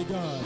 God.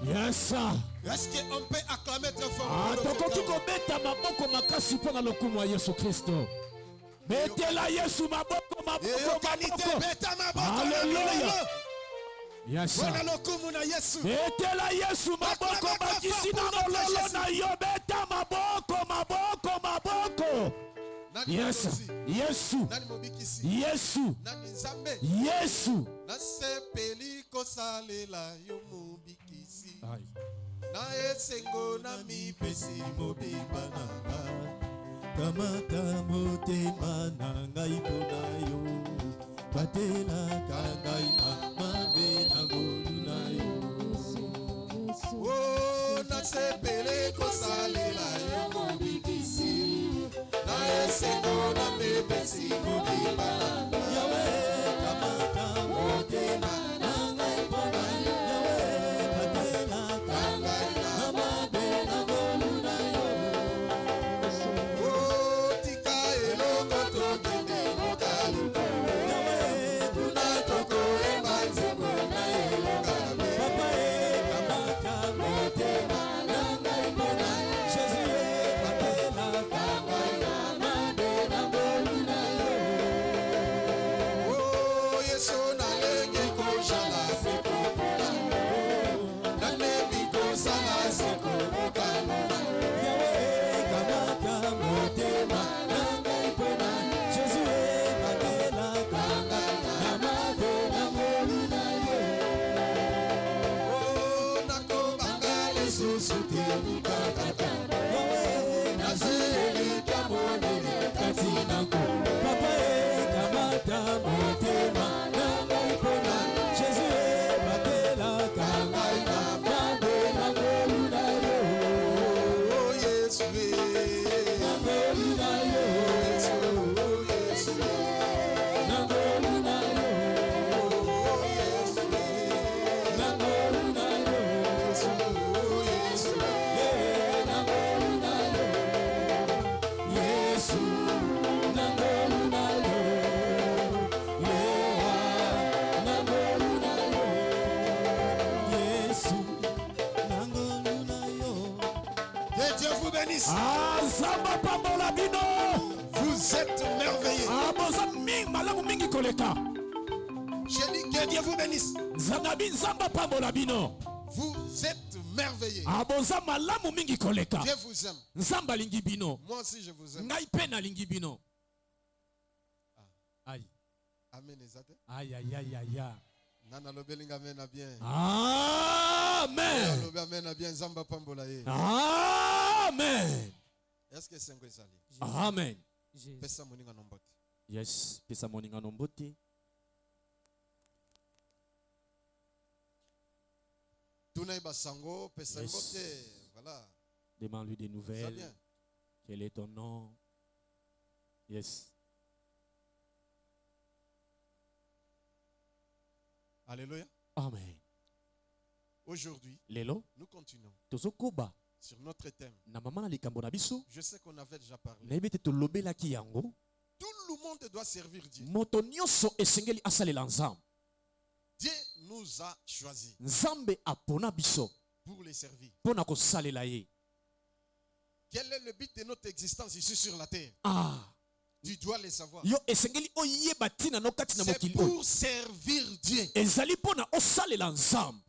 Yes. Est-ce qu'on peut acclamer très fort? Tokoki kobeta maboko makasi pona lokumu wa Yesu Kristo. Betela Yesu maboko maboko. Hallelujah. Yes. Betela Yesu maboko bakisi na lolo na yo beta maboko maboko maboko. Yes. Yesu. Yesu. Yesu. Nasepeli kosalela yo mubikisi. Na esengo na mi pesi mobimba nanga. Kamata motema nanga ipona yo. Patela kangai mabe na golu na yo. Oh, nasepeli kosalela yo Vous êtes merveilleux. J'ai dit que Dieu vous bénisse. Vous êtes merveilleux. Dieu vous aime. Moi aussi je vous aime. Amen. Aïe, aïe, aïe, aïe. Nana lobelinga mena bien. Amen. Amen bien zamba pambola ye. Amen. Est-ce que c'est ça? Amen. Pesa moninga nombote. Yes, pesa moninga nombote. Tunai basango pesa nombote. Voilà. Demande-lui des nouvelles. Quel est ton nom? Yes. Alléluia. Amen. Aujourd'hui, Lelo, nous continuons tozokoba sur notre thème. na mama na likambo na biso. Je sais qu'on avait déjà parlé. Na yebete tolobelaki yango. Tout le monde doit servir Dieu. Moto nyonso esengeli asalela nzambe. Dieu nous a choisis Nzambe apona biso pour les servir. pona kosalela ye. Quel est le but de notre existence ici sur la terre? Tu dois le savoir. Yo esengeli oyeba tina no kati na C'est mokili. pour servir Dieu. Ezali pona osalela nzambe.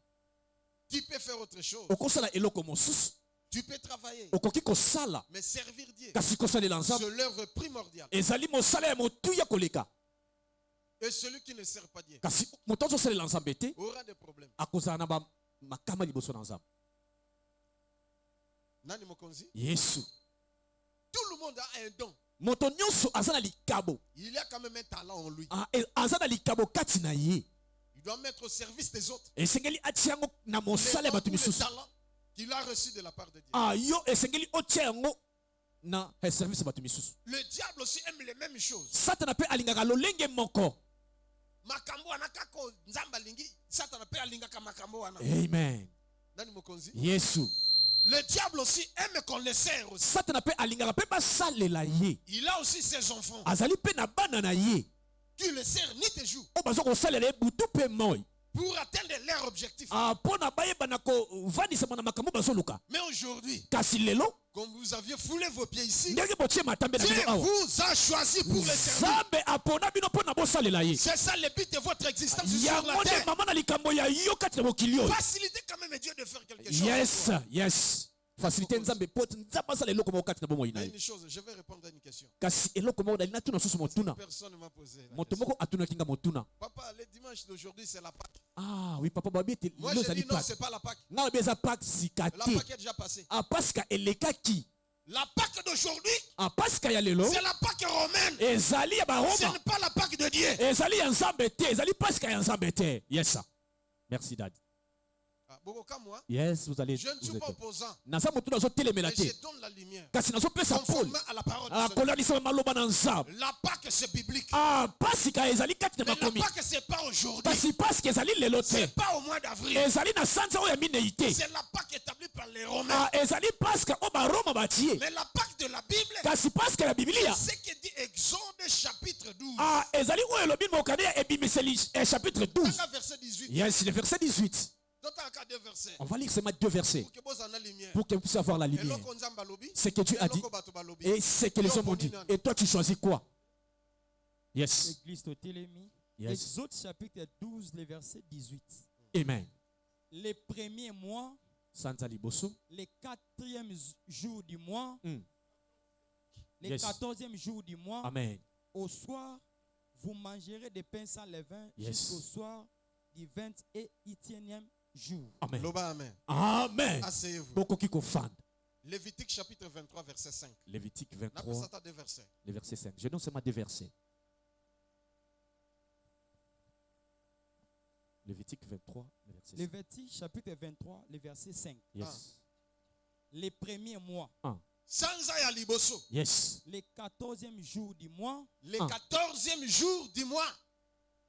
Tu peux faire autre chose. Okosala eloko mosusu. Tu peux travailler. Okoki kosala. Mais servir Dieu, Kasi kosalela nzambe. c'est l'œuvre primordiale. Ezali mosala ya motuya koleka. Et celui qui ne sert pas Dieu Kasi moto ozosalela nzambe te aura des problèmes. akozala na makama liboso na nzambe. Nani mokonzi? Yesu. Tout le monde a un don. Moto nyonso aza na likabo. Il y a quand même un talent en lui. Aza na likabo kati na ye. Il doit mettre au service des autres. Esengeli atia yango na mosala ya bato Le misusu. talent qu'il a reçu de la part de Dieu. Yo esengeli otia yango na service ya bato misusu. Le diable aussi aime les mêmes choses. Satana pe alingaka lolenge moko. Makambo wana kako nzamba lingi, Satana pe alingaka makambo wana. Amen. Nani mokonzi? Yesu. Le diable aussi aime qu'on le sert aussi. Satana pe alingaka pe basalela ye. Il a aussi ses enfants. Azali pe na bana na ye. Tu le sers ni tes jours. O bazo kosalela ye butu pe moi. Pour atteindre leur objectif. Pona bayeba na ko vandisa mona makambo bazoluka. Mais aujourd'hui, Kasi lelo, comme vous aviez foulé vos pieds ici, ndenge botie matambe na Dieu bino awa. vous a choisi pour le servir. Nzambe apona bino pona bosalela ye. C'est ça le but de votre existence sur la Yango terre. nde mama na likambo ya yo kati na mokili oyo. Facilitez quand même Dieu de faire quelque chose. Yes, yes. Facilité nzambe pote nzamba sala eloko moko kati na bomoi na Mais ye. une chose, je vais répondre à une question. Kasi eloko moko dalina tuna susu motuna. Personne ne m'a posé la Moto question. moko atuna kinga motuna. Papa, le dimanche d'aujourd'hui, c'est la Pâque. Oui papa babi te Moi, lo je zali dis non, Pâques. c'est pas la Pâque. Nga beza Pâques La sikate. Pâque est déjà passée. Pasika elekaki. La Pâque d'aujourd'hui, Pasika ya lelo. c'est la Pâque romaine. Ezali ya Ce Baroma. n'est pas la Pâque de Dieu. Ezali ya nzambe te, ezali Pasika ya nzambe te. Yes sir. Merci dad. Yes, vous allez. Je ne suis pas opposant. Mais je donne la lumière. Conformément à la parole de Dieu. La Pâque c'est biblique. Mais la Pâque c'est pas aujourd'hui. C'est pas au mois d'avril. C'est la Pâque établie par les Romains. Mais la Pâque de la Bible, c'est ce que dit Exode chapitre 12. Chapitre 12. Verset 18. Yes, le verset 18. On va lire seulement 2 versets pour que vous puissiez avoir la lumière. Ce que Dieu a dit et ce que les hommes ont dit. Et toi, tu choisis quoi? Yes. Église Totélémi. Yes. Exode chapitre 12, le verset 18. Amen. Les premiers mois, les 4e jour du mois, les 14e jour du mois, Amen. Au soir, vous mangerez des pains sans levain jusqu'au soir du 21e jour. Amen. Amen. Amen. Asseyez-vous. Lévitique chapitre 23, verset 5. Lévitique 23, le verset 5. Je donne seulement 2 versets. Lévitique 23, le verset 5. Lévitique chapitre 23, le verset 5. Yes. Les premiers mois. Yes. Les 14e jour du mois. Les 14e jour du mois.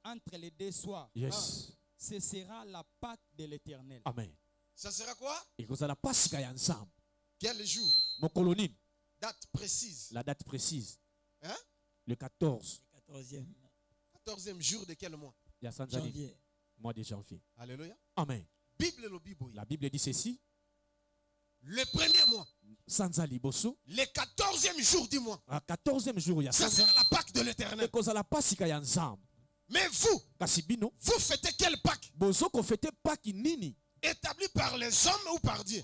Entre les 2 soirs. Yes. Ce sera la Pâque de l'Éternel. Amen. Ça sera quoi? Et vous allez passer ensemble. Quel jour? Mon colonine. Date précise. La date précise. Hein? Le 14. Le 14e. 14e jour de quel mois? Il y a janvier. Mois de janvier. Alléluia. Amen. La Bible dit ceci. Le premier mois. Sanza liboso. Le 14e jour du mois. Le 14e jour, il y a ça sera la Pâque de l'Éternel. Mais vous fêtez quelle Pâque? Établie par les hommes ou par Dieu?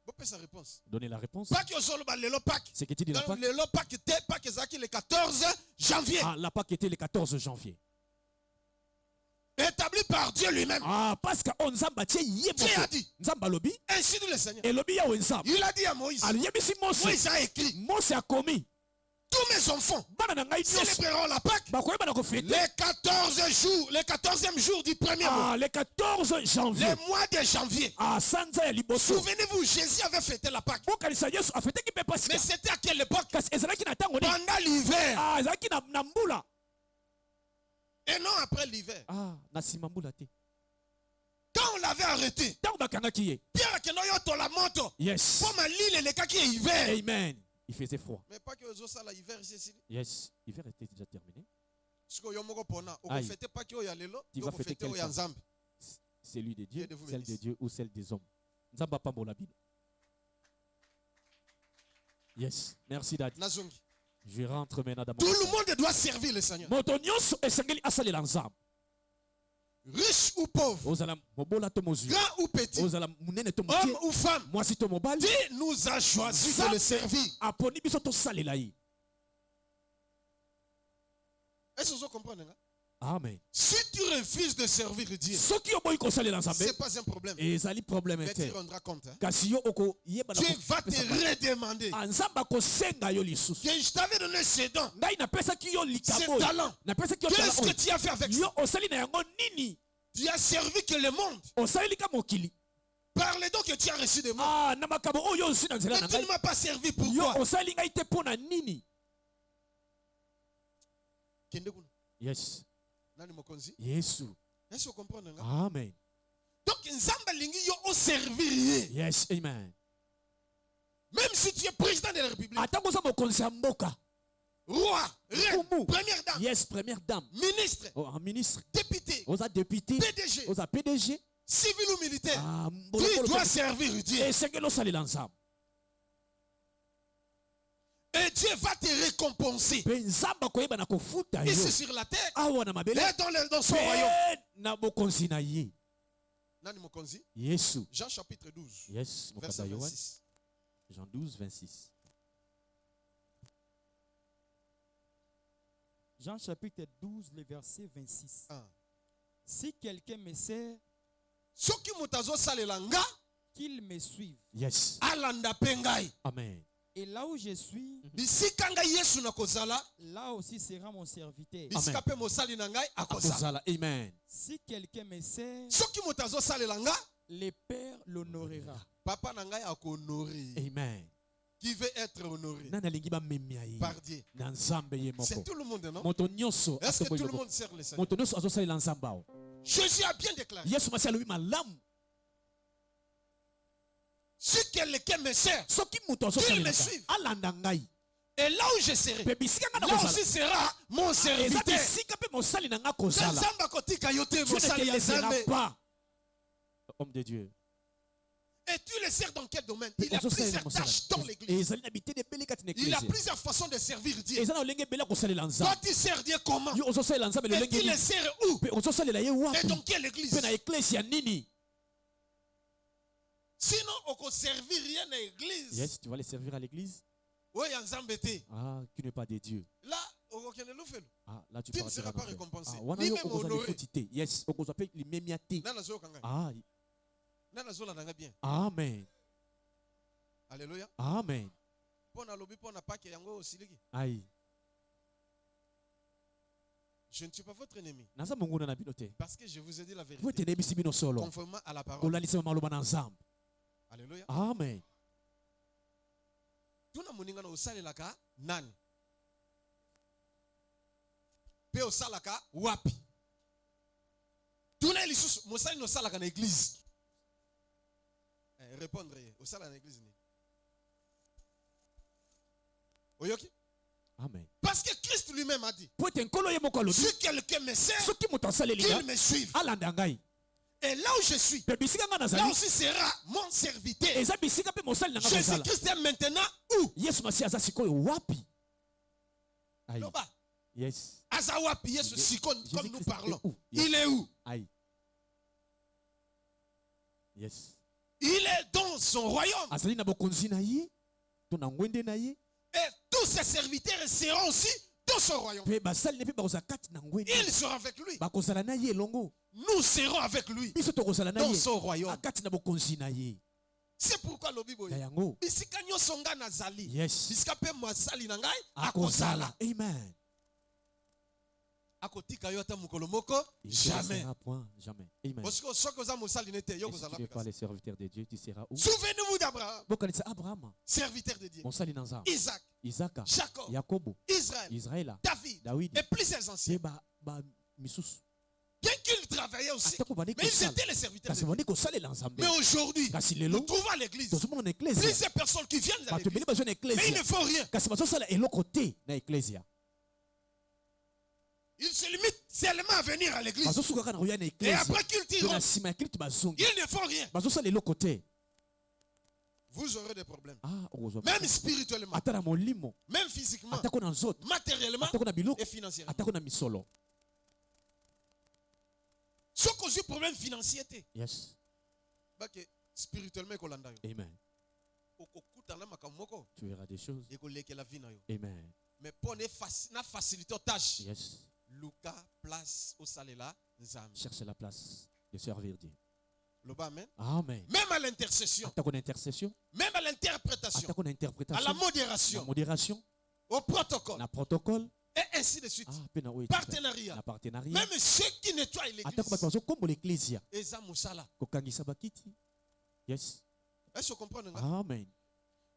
Vous sa réponse. Donnez la réponse. C'est que tu dis la Pâque. Le 14 janvier. La Pâque était le 14 janvier. Établi par Dieu lui-même. Parce qu'on Dieu a dit. Ainsi dit le Seigneur. Il a dit à Moïse. Moïse a écrit. Moïse a commis. Tous mes enfants célébreront la Pâque les 14e jour du premier mois. Le 14 janvier. Le mois de janvier. Souvenez-vous, Jésus avait fêté la Pâque. Mais c'était à quelle époque? Pendant l'hiver. Et non après l'hiver. Quand on l'avait arrêté, Pierre a la moto. Yes. Pour ma l'île, les cas qui est hiver. Amen. Il faisait froid. Mais pas que les autres ça l'hiver ici. Yes, l'hiver était déjà terminé. Tu vas fêter quel temps? Celui de Dieu, celle de Dieu ou celle des hommes. Yes, merci Dad. Je rentre maintenant dans mon. Tout le monde doit servir le Seigneur. Riche ou pauvre, grand ou petit, homme ou femme, Dieu nous a choisi de le servir. Est-ce que vous comprenez? Amen. Si tu refuses de servir Dieu, ce n'est pas un problème. Mais tu rendras compte. Dieu va te redemander que je t'avais donné ces dons, ces talents. Qu'est-ce que tu as fait avec ça? Tu as servi que le monde par les dons que tu as reçus de moi. Mais tu ne m'as pas servi pourquoi? Yes. Est-ce que vous comprenez? Amen. Donc, Nzambalingi yo au servir. Yes, amen. Même si tu es président de la République, roi, reine, première dame, yes, première dame, ministre, député, PDG, civil ou militaire, tu dois servir Dieu. Et Dieu va te récompenser. Ici sur la terre et dans son royaume. Jean chapitre 12, yes, verset 26. Jean 12, 26. Jean chapitre 12, le verset 26. Si quelqu'un me sert, qu'il me suive. Yes. Amen. Et là où je suis, là aussi sera mon serviteur. Amen. Si quelqu'un me sert, le Père l'honorera. Papa nangai a honoré. Amen. Qui veut être honoré par Dieu? C'est tout le monde, non? Est-ce que tout le monde sert le Seigneur? Jésus a bien déclaré. Si quelqu'un me sert, qu'il me suive. Et là où je serai, là aussi sera mon serviteur. Tu ne te laisseras pas. Homme de Dieu. Et tu le sers dans quel domaine? Il y a plusieurs tâches dans l'église. Il y a plusieurs façons de servir Dieu. Toi tu sers Dieu comment? Et tu le sers où? Et dans quelle église? Sinon, on ne servir rien à l'église. Yes, tu vas les servir à l'église. Oui, ah, qui n'est pas de Dieu. Là, là tu ne seras pas récompensé. Ni même honoré. Yes, ah. Amen. Alléluia. Amen. Aïe. Je ne suis pas votre ennemi. Parce que je vous ai dit la vérité. Conformément à la parole. Alléluia. Amen. Tuna moninga na osalelaka nani? Pe osalaka wapi? Tuna lisusu mosali no salaka na église. Répondre osala na église ni. Oyoki? Amen. Parce que Christ lui-même a dit. Si quelqu'un me sert, qu'il me suive. Et là où je suis, là aussi sera mon serviteur. Jésus-Christ est maintenant où? Loba. Yes. Azawapi, Yesu Sikon, comme nous parlons. Il est où? Yes. Il est dans son royaume. Et tous ses serviteurs seront aussi dans son royaume. Ils seront avec lui. Nous serons avec lui dans son royaume. C'est pourquoi le Bible dit yes. Amen. Jamais. Jamais. Amen. Si tu n'es pas les serviteurs de Dieu, tu seras où? Souvenez-vous d'Abraham. Serviteur de Dieu. Isaac, Jacob, Israël, David et plusieurs anciens. Bien qu'ils travaillaient aussi, mais ils étaient les serviteurs de Dieu. Mais aujourd'hui, nous trouvons à l'église plusieurs personnes qui viennent à l'église, mais ils ne font rien. Ils se limitent seulement à venir à l'église. Et après qu'ils tirent, ils ne font rien. Vous aurez des problèmes. Même spirituellement, même physiquement, matériellement et financièrement. Ce qui est problème financier. Yes. Spirituellement, amen. Tu verras des choses. Amen. Mais pour la facilité aux tâches. Yes. Luca place au salela. Cherche la place de servir Dieu. Amen. Amen. Même à l'intercession. Même à l'interprétation. À la modération. Au protocole. Et ainsi de suite. Partenariat. Même ceux qui nettoient l'église. Yes. Est-ce que vous comprenez? Amen.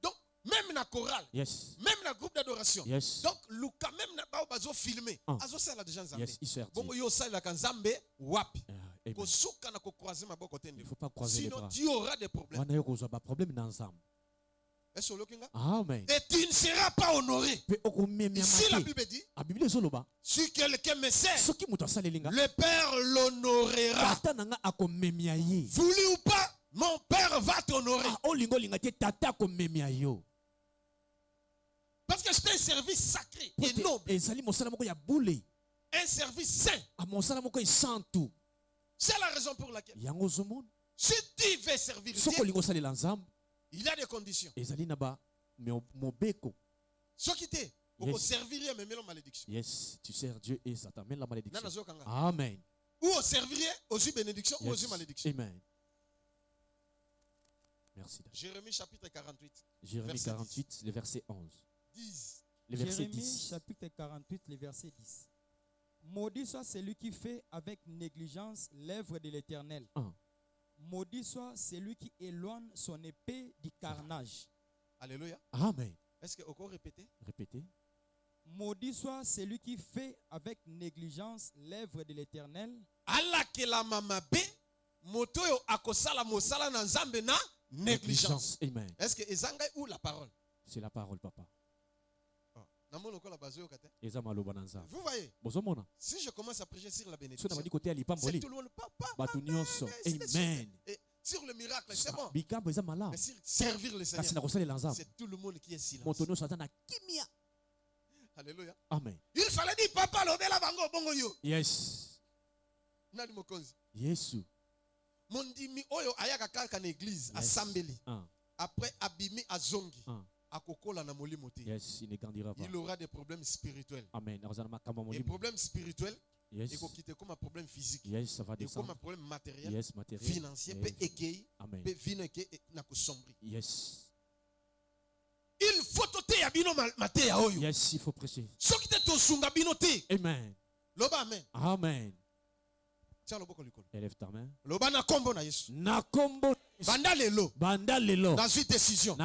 Donc, même dans la chorale, yes. même dans le groupe d'adoration. Yes. Donc, Luca, même dans le filmé. Yes, il sert Dieu. Il ne faut pas croiser les bras. Sinon, tu auras des problèmes. Amen. Et tu ne seras pas honoré. Ici, la Bible dit, si quelqu'un me sert, le Père l'honorera. Voulu ou pas, mon Père va t'honorer. Parce que c'est un service sacré et noble. Un service saint. C'est la raison pour laquelle, si tu veux servir Dieu, il y a des conditions. Ce qui t'est, pour servir mais la malédiction. Yes, tu sers Dieu et ça t'amène la malédiction. Amen. Ou au servir, aux bénédiction, ou aux malédiction. Amen. Merci. Jérémie chapitre 48. Jérémie 48, le verset 11. 10. Le verset Jérémie 10. chapitre 48, le verset 10. Maudit soit celui qui fait avec négligence l'œuvre de l'Éternel. Maudit soit celui qui éloigne son épée du carnage. Alléluia. Amen. Est-ce que encore répéter? Répétez. Maudit soit celui qui fait avec négligence l'œuvre de l'Éternel. Négligence. Amen. Est-ce que ezanga ou la parole? C'est la parole, papa. Vous voyez? Si je commence à prêcher sur la bénédiction, c'est tout le monde. Papa. Amen. Sur le miracle, c'est bon. Mais sur servir le Seigneur, c'est tout le monde qui est silencieux. Alléluia. Amen. Il fallait dire papa lobela bango bongo yo. Yes. Nani mokonzi? Yesu. Mondimi oyo ayaka kaka na église asambeli. Après abimi azongi. Akokola na molimo te. Yes, il ne grandira pas. Il aura des problèmes spirituels. Amen. Les problèmes spirituels, yes. Il faut quitter comme un problème physique. Yes, ça va descendre. Comme un problème matériel, yes, matériel. Financier, peut égayer, peut vino que na sombri. Yes. Il faut te ya bino maté ya oyo. Yes, il faut prêcher. So qui te to sunga bino te. Amen. Loba amen. Amen. Tiens le boko likolo. Élève ta main. Loba na kombo na Yesu. Na kombo. Banda lelo. Dans une décision.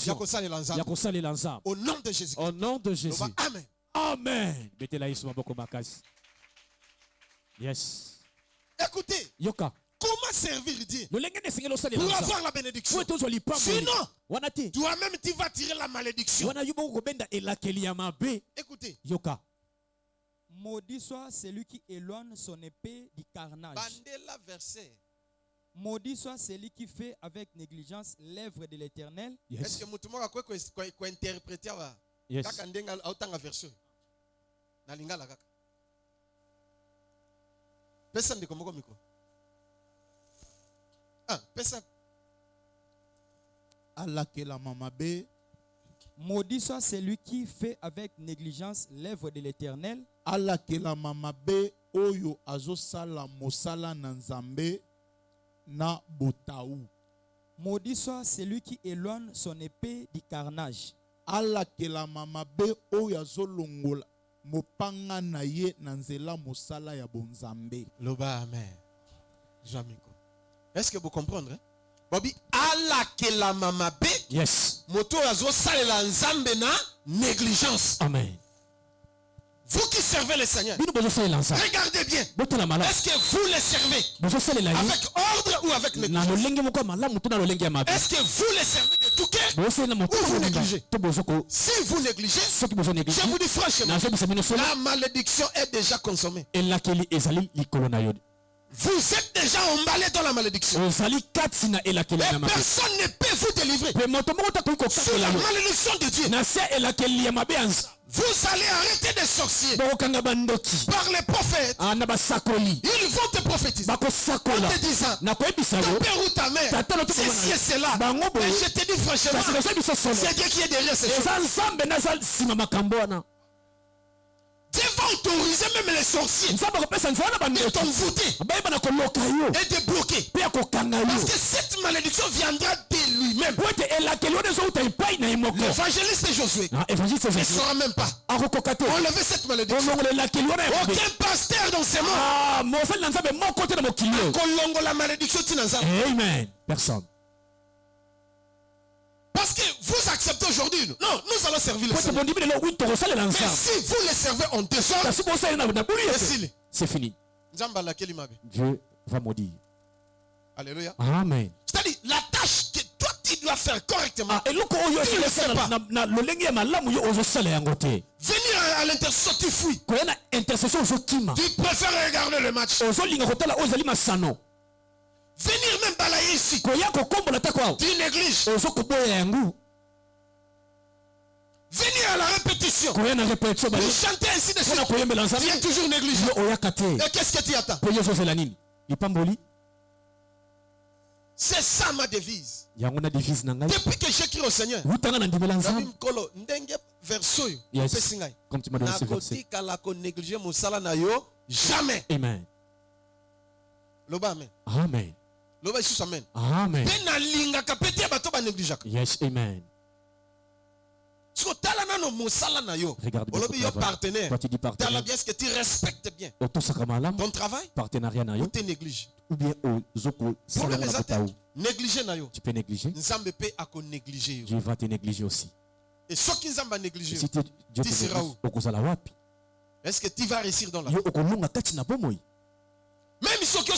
Yakosale l'ensemble. Au nom de Jésus. Au nom de Jésus. Loba amen. Amen. Betela Yesu maboko makasi. Yes. Écoutez. Yoka. Comment servir Dieu pour avoir la bénédiction? Sinon, toi-même tu vas tirer la malédiction. Écoutez. Yoka. Maudit soit celui qui éloigne son épée du carnage. Bandela verset. Maudit soit celui qui fait avec négligence l'œuvre de l'Éternel. Yes. Est-ce que mutumoka quoi interpréter wa? Yes. Kaka ndenga autanga verset. Na lingala kaka. Pesa ndiko moko miko. Pesa. Alakela mamabe. Maudit soit celui qui fait avec négligence l'œuvre de l'Éternel. Alakela mamabe oyo azosala mosala na Nzambe na botaou. Maudit soit celui qui éloigne son épée du carnage. Alakela mamabe oyo azolongola mopanga na ye na nzela mosala ya bonzambe. Loba amen. Jamiko. Est-ce que vous comprenez? Bobby, alakela mamabe. Yes. Moto azosalela Nzambe na négligence. Amen. Vous qui servez le Seigneur, regardez bien. Est-ce que vous le servez avec ordre ou avec négligence? Est-ce que vous le servez de tout cœur ou vous négligez? Si vous négligez, je vous dis franchement, la malédiction est déjà consommée. Vous êtes déjà emballé dans la malédiction. Et personne ne peut vous délivrer sur la malédiction de Dieu. Vous allez arrêter des sorciers par les prophètes. Ils vont te prophétiser en te disant ton père ou ta mère, ceci et cela. Et je te dis franchement, c'est Dieu qui est derrière ces choses. Dieu va autoriser même les sorciers de t'envoûter et de bloquer. Parce que cette malédiction viendra de lui-même. L'évangéliste Josué ne saura même pas enlever cette malédiction. Aucun pasteur dans ces mondes la malédiction. Amen. Personne. Parce que vous acceptez aujourd'hui. Non, nous allons servir le Seigneur. Mais si vous le servez en désordre, c'est fini. Dieu va maudire. Alléluia. Amen. C'est-à-dire, la tâche que toi tu dois faire correctement, tu ne le fais pas. Venir à l'intercession, tu fuis. Tu préfères regarder le match. Venir même balayer ici. Tu négliges. Venir à la répétition. Pour chanter ainsi de suite. Tu es toujours négligé. Et qu'est-ce que tu attends? C'est ça ma devise. Depuis que j'écris au Seigneur, yes. Comme tu m'as donné ce verset. Jamais. Amen. Loba amen. Amen. Amen. Yes, amen. Regarde bien ton travail. Quand tu dis partenaire, est-ce que tu respectes bien ton travail partenariat ou tu négliges? Ou bien négliger tu peux négliger. Dieu va te négliger aussi. Et ce qui va négliger, si Dieu tu seras où? Est-ce que tu vas réussir dans la vie? Même si tu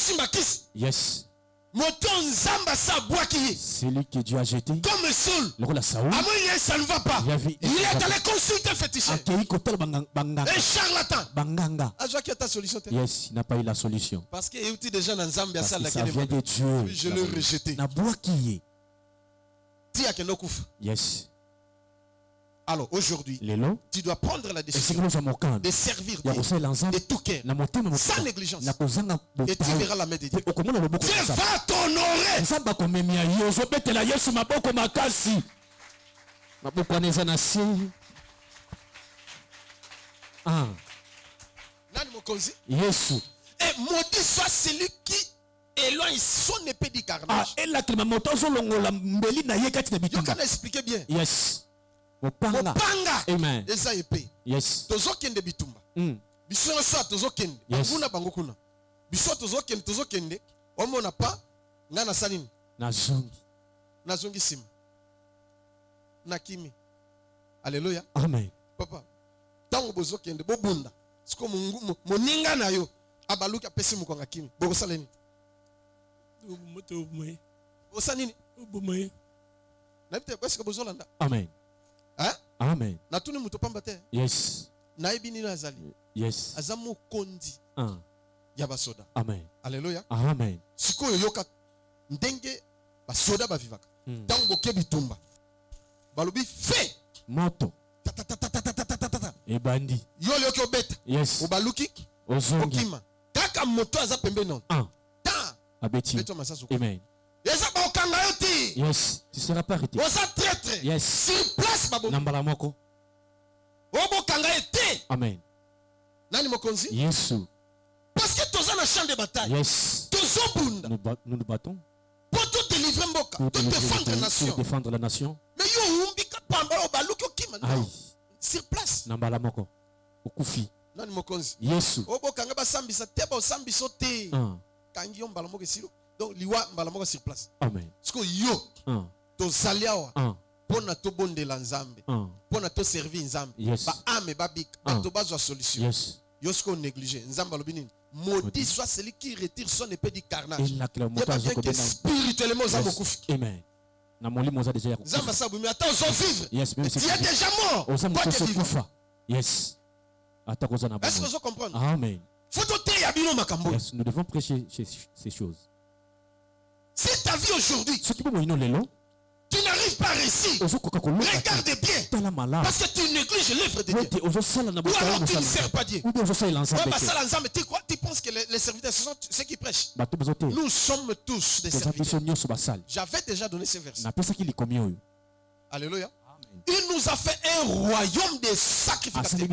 yes. C'est lui que Dieu a jeté. Comme Saul. Ça ne va pas. Il est allé consulter un féticheur. Un charlatan. Yes, il n'a pas eu la solution. Parce qu'il y a des gens dans Zambia. Ça vient de Dieu. Je l'ai rejeté. Yes. Alors aujourd'hui, tu dois prendre la décision de servir Dieu de tout cœur, sans négligence. Et tu verras la main de Dieu. Dieu va t'honorer. Et maudit soit celui qui éloigne son épée du carnage. Je peux expliquer bien. Yes. Mopanga. Amen. Eza épée. Yes. Tozokende bitumba. Biso so tozokende. Kuna bango kuna. Biso tozokende. Omona pa ngana salini. Nazongi sim. Nakimi. Alléluia. Amen. Papa. Tango bozokende bobunda. Siko moninga na yo. Abaluka pesi mukonga kimi. Boko saleni. Osanini. Obumoye. Nabite kwesika bozolanda. Amen. Hein? Amen. Natuni muto pamba te. Yes. Naibi nino azali. Yes. Azamu kondi. Yabasoda. Amen. Alléluia. Amen. Siko yoka ndenge basoda bavivaka. Tango kebi tumba. Balobi fe. Moto. E bandi. Yole yoki obeta. Yes. Obaluki. Ozongi. Okima. Kaka moto aza pembe non. Ta. Abeti. Beto masasu. Amen. Yes, tu seras pas arrêté. Yes. Sur place, babo. Nambala moko. Obo kanga ete. Amen. Nani mokonzi? Yesu. Parce que tous en champ de bataille. Yes. Nous nous battons. Pour te délivrer mboka. Pour défendre la nation. Pour défendre la nation. Mais yo umbika pamba obaluki okima. Sur place. Nambala moko. Okufi. Nani mokonzi? Yesu. Obo kanga basambisa teba osambisa te. Kangi yo mbala moko silo. Donc liwa mbala moko sur place. Amen. Siko yo. To zaliawa. Pona to bonde la nzambe. Pona to servir nzambe. Yes. Ba ame babik. Ba to bazo solution. Yes. Yo siko négligé. Nzamba lobini. Maudit soit celui qui retire son épée du carnage. Spirituellement, Amen. Nzamba sabu mais attends, on vivre. Yes, tu es déjà mort. Toi tu es vivant. Yes. Est-ce que vous comprenez? Amen. Yes, nous devons prêcher ces choses. Si ta vie aujourd'hui, tu n'arrives pas à réussir, regarde bien. Parce que tu négliges l'œuvre de Dieu. Ou alors tu ne sers pas Dieu. Tu penses que les serviteurs, ce sont ceux qui prêchent. Nous sommes tous des serviteurs. J'avais déjà donné ce verset. Alléluia. Il nous a fait un royaume de sacrificateurs.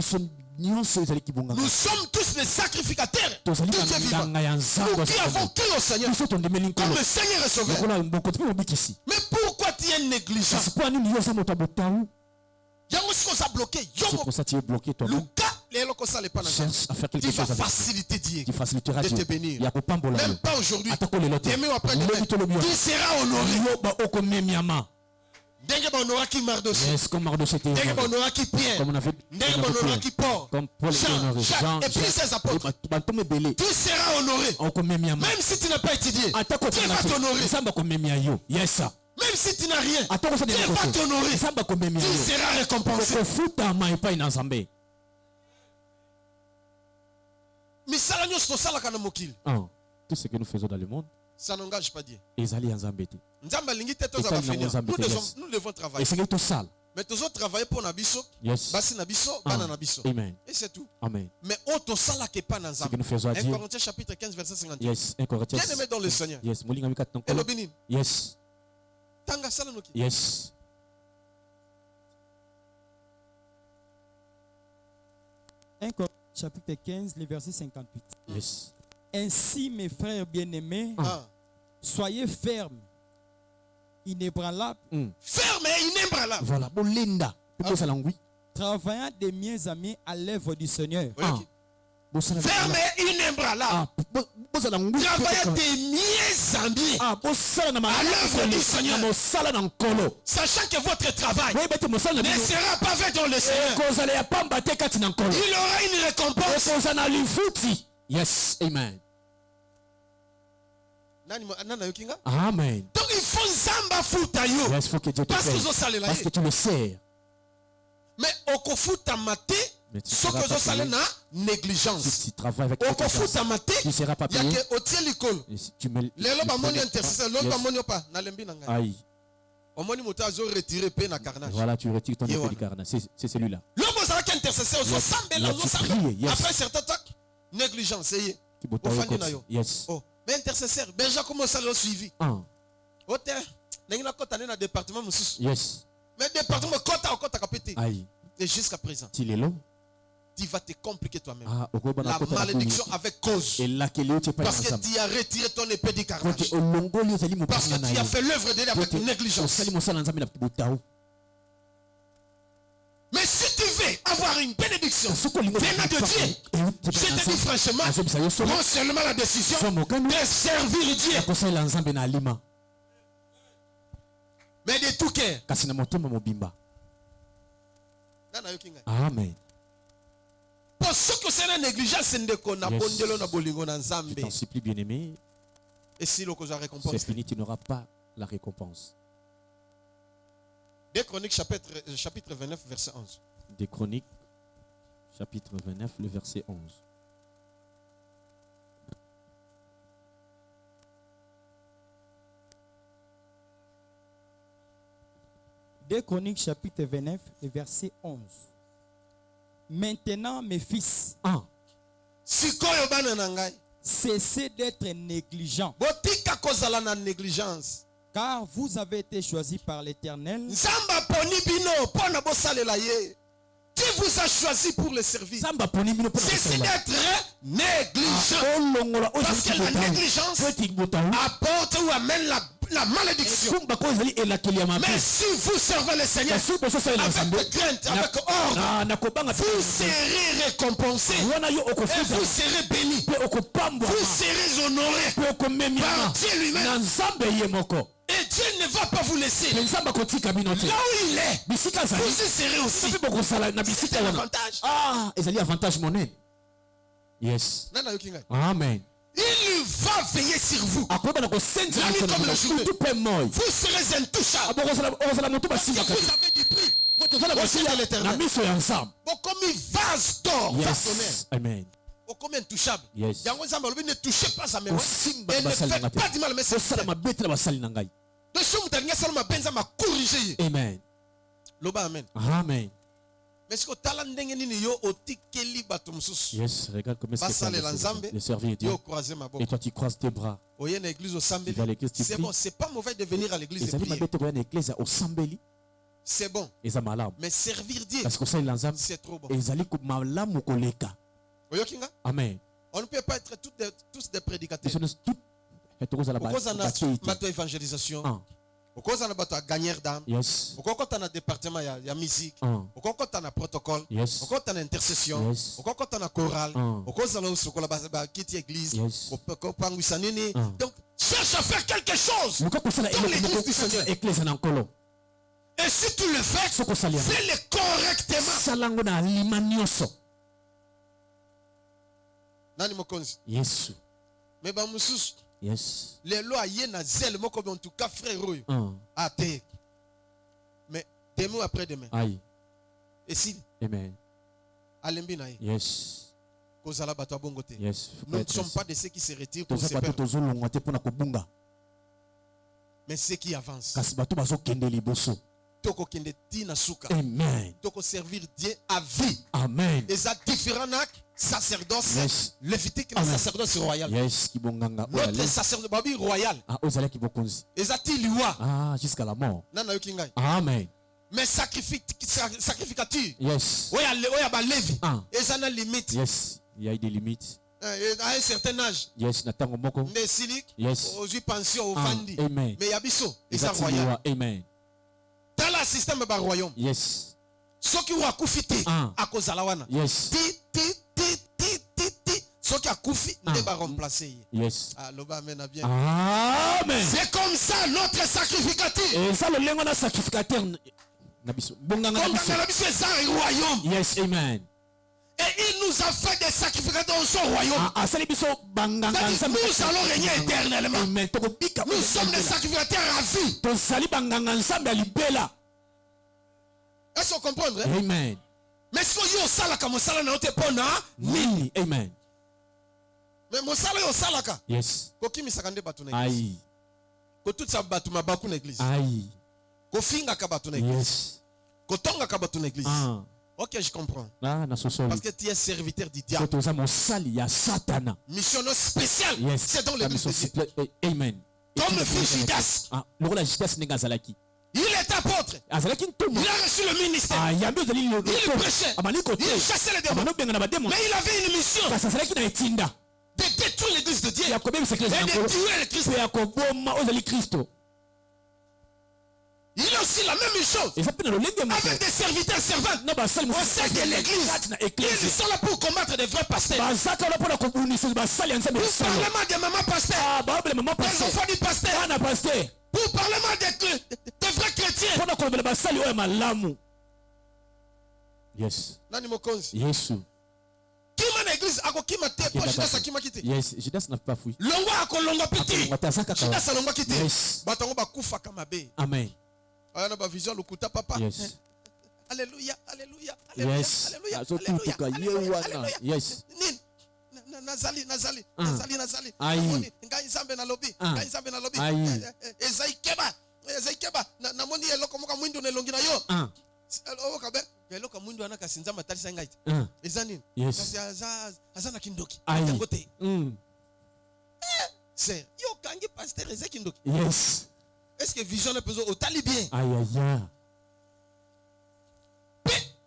Nous sommes tous les sacrificateurs. Nous qui avons cru au Seigneur comme le Seigneur est sauveur. Mais pourquoi tu es négligent? Cherche à faire quelque chose avec Dieu. Tu faciliteras Dieu. De te bénir. Même pas aujourd'hui. Demain ou après demain. Tu seras honoré. Dengue bonora qui Mardoché. Yes, comme Mardoché était honoré. Dengue bonora qui Pierre. Comme on a fait. Dengue bonora qui Paul. Comme Paul était honoré. Jean. Et puis ses apôtres. Tu seras honoré. Même si tu n'as pas étudié. Dieu va t'honorer. Yes. Même si tu n'as rien. Dieu va t'honorer. Tu seras récompensé. Tout ce que nous faisons dans le monde, ça n'engage pas Dieu. Nous devons travailler. Mais tous autres travaillent pour Nabiso, Bassi Nabiso, Bana Nabiso. Et c'est tout. Amen. Mais autre sala qui est pas dans 1 Corinthiens chapitre 15 verset 50. Yes, bien aimé dans le Seigneur. Yes, et l'obénin. Yes. Tanga sala noki. Yes. Chapitre 15, le verset 58. Yes. Ainsi, mes frères bien-aimés, Soyez ferme, inébranlable. Ferme et inébranlable. Voilà. Bolinda. Travaillant de mieux à mieux à l'œuvre du Seigneur. Ferme et inébranlable. Travaillant de mieux à mieux à l'œuvre du Seigneur. Sachant que votre travail ne sera pas fait dans le Seigneur. Il aura une récompense. Yes, amen. Amen. Donc il faut Zamba Foutayo. Yes, faut que Dieu te paye. Parce que tu le sais. Mais Okofuta Maté, ce que je salé na négligence. Si tu travailles avec Okofuta Maté, tu ne seras pas payé. Il y a que Otiel l'école. Tu mets le bamoni intercesseur, l'autre bamoni pas, na lembi nanga. Aïe. Omoni motazo retiré pe na carnage. Voilà, tu retires ton épée du carnage. C'est celui-là. L'homme ça qui intercesseur, so sambe la so sambe. Après certain temps, négligence, c'est yes. Oh, mais intercesseur, Benja comment ça l'a suivi? Ote, n'engina kota na département mususu. Yes. Mais département kota kapete. Aïe. Et jusqu'à présent, tu vas te compliquer toi-même. La malédiction avec cause. Parce que tu as retiré ton épée du carnage. Parce que tu as fait l'œuvre de Dieu avec négligence. Mais si tu veux avoir une bénédiction venant de Dieu, je te dis franchement, prends seulement la décision de servir Dieu. Mais de tout cœur. Amen. Pour ceux que c'est la négligence, c'est de qu'on a bondelo na bolingo na nzambe. Je t'en supplie, bien-aimé. Et si l'on a récompense, c'est fini, tu n'auras pas la récompense. Des Chroniques chapitre 29 verset 11. Des Chroniques chapitre 29 le verset 11. Des Chroniques chapitre 29 le verset 11. Maintenant mes fils, cessez d'être négligents. Car vous avez été choisis par l'Éternel. Dieu vous a choisi pour le service. Cessez d'être négligent. Parce que la négligence apporte ou amène la malédiction. Mais si vous servez le Seigneur avec crainte, avec ordre, vous serez récompensé et vous serez béni. Vous serez honoré par Dieu lui-même. Et Dieu ne va pas vous laisser. Là où il est, vous y serez aussi. C'est un avantage. C'est un avantage monnaie. Yes. Amen. Il va veiller sur vous. La nuit comme le jour. Vous serez intouchables. Vous avez du prix. Vous êtes à l'Éternel. Comme une vase d'or. Amen. Comme intouchable. Yes. Ne touchez pas sa mémoire. Et ne faites pas du mal à mes serviteurs. Amen. Amen. Amen. Mais yes, regarde comment c'est le servir Dieu. Et toi tu croises tes bras. Tu vas à l'église, c'est bon, c'est pas mauvais de venir à l'église et prier. C'est bon. Mais servir Dieu, c'est trop bon. Amen. On ne peut pas être tous des prédicateurs. Pourquoi on a évangélisation? Pourquoi on a gagner d'âme? Pourquoi on a département, il y a musique? Pourquoi on a protocole? Pourquoi on a intercession? Pourquoi on a chorale? Pourquoi on a quitté l'église? Donc, cherche à faire quelque chose dans l'église du Seigneur. Et si tu le fais, fais-le correctement. Nani mokonzi? Yes. Mais ba mususu. Yes. Les lois yena zel moko en tout cas frère oyo. Ate. Mais demain après demain. Aïe. Et si? Amen. Alembi na. Yes. Kozala bato bongote. Yes. Nous ne sommes pas de ceux qui se retirent pour se perdre. Mais ceux qui avancent. Toko kende tina suka. Amen. Toko servir Dieu à vie. Amen. Et ça différent sacerdoce, yes. Lévitique, le sacerdoce royal. Yes. Notre sacerdoce royal. Et ça jusqu'à la mort. Amen. Mais sacrificature. Yes. Oya ba Lévi. Et ça n'a limite. Yes. Il y a des limites. à un certain âge. Yes, natango moko. Ndesilik. Yes. Aux pension au fandi. Amen. Mais yabiso, ils sont royaux. Amen. Dans le système de royaume. Yes. Ceux qui ont accoufi à cause de la wana. Yes. Ceux qui accoufi ne va remplacer. Yes. Ah, l'oba amène bien. Amen. C'est comme ça notre sacrificateur. Et ça le lengo na sacrificateur. Nabiso. Bonganga nabiso. C'est un royaume. Yes, amen. Et il nous a fait des sacrificateurs dans son royaume. Nous allons régner éternellement. Nous sommes des sacrificateurs à vie. Est-ce qu'on comprend? Amen. Mais est-ce que yo salaka mo sala na te pona? Nini? Amen. Mais mo sala yo salaka. Yes. Ko kimi sakande batu na église. Aïe. Ko tout ça batu mabaku na église. Aïe. Ko finga ka batu na église. Yes. Ko tonga ka batu na église. Ok, je comprends. Parce que tu es serviteur du diable. Mission spéciale. Yes. C'est dans l'église de Dieu. Amen. Comme le fils Judas. Il est apôtre. Il a reçu le ministère. Il prêchait. Il chassait les démons. Mais il avait une mission de détruire l'église de Dieu et de tuer le Christ. Il a aussi la même chose avec des serviteurs servants au sein de l'église. Ils sont là pour combattre des vrais pasteurs. Pour parlement des mamans pasteurs, des enfants du pasteur, pour parlement des vrais chrétiens. Yes. Nani mokonzi? Yesu. Kima na église ako kima te po Judas akima kite. Yes, Judas n'a pas fui. Longwa ako longwa piti. Judas longwa kite. Yes. Batango bakufa kama be. Amen. Ayana ba vision lukuta papa. Yes. Alléluia, alléluia, alléluia. Yes. Alléluia. Yes. Nazali. Aïe. Ngai nzambe na lobi. Ezai keba. Na moni eloko moka mwindo na elongi na yo. Okabe. Eloko mwindo anaka sinzama talisa ngai. Ezanini. Yes. Kasi azana kindoki. Aïe. C'est yo kangi pasteur ezai kindoki. Yes. Est-ce que vision ne peut au tali bien? Aïe.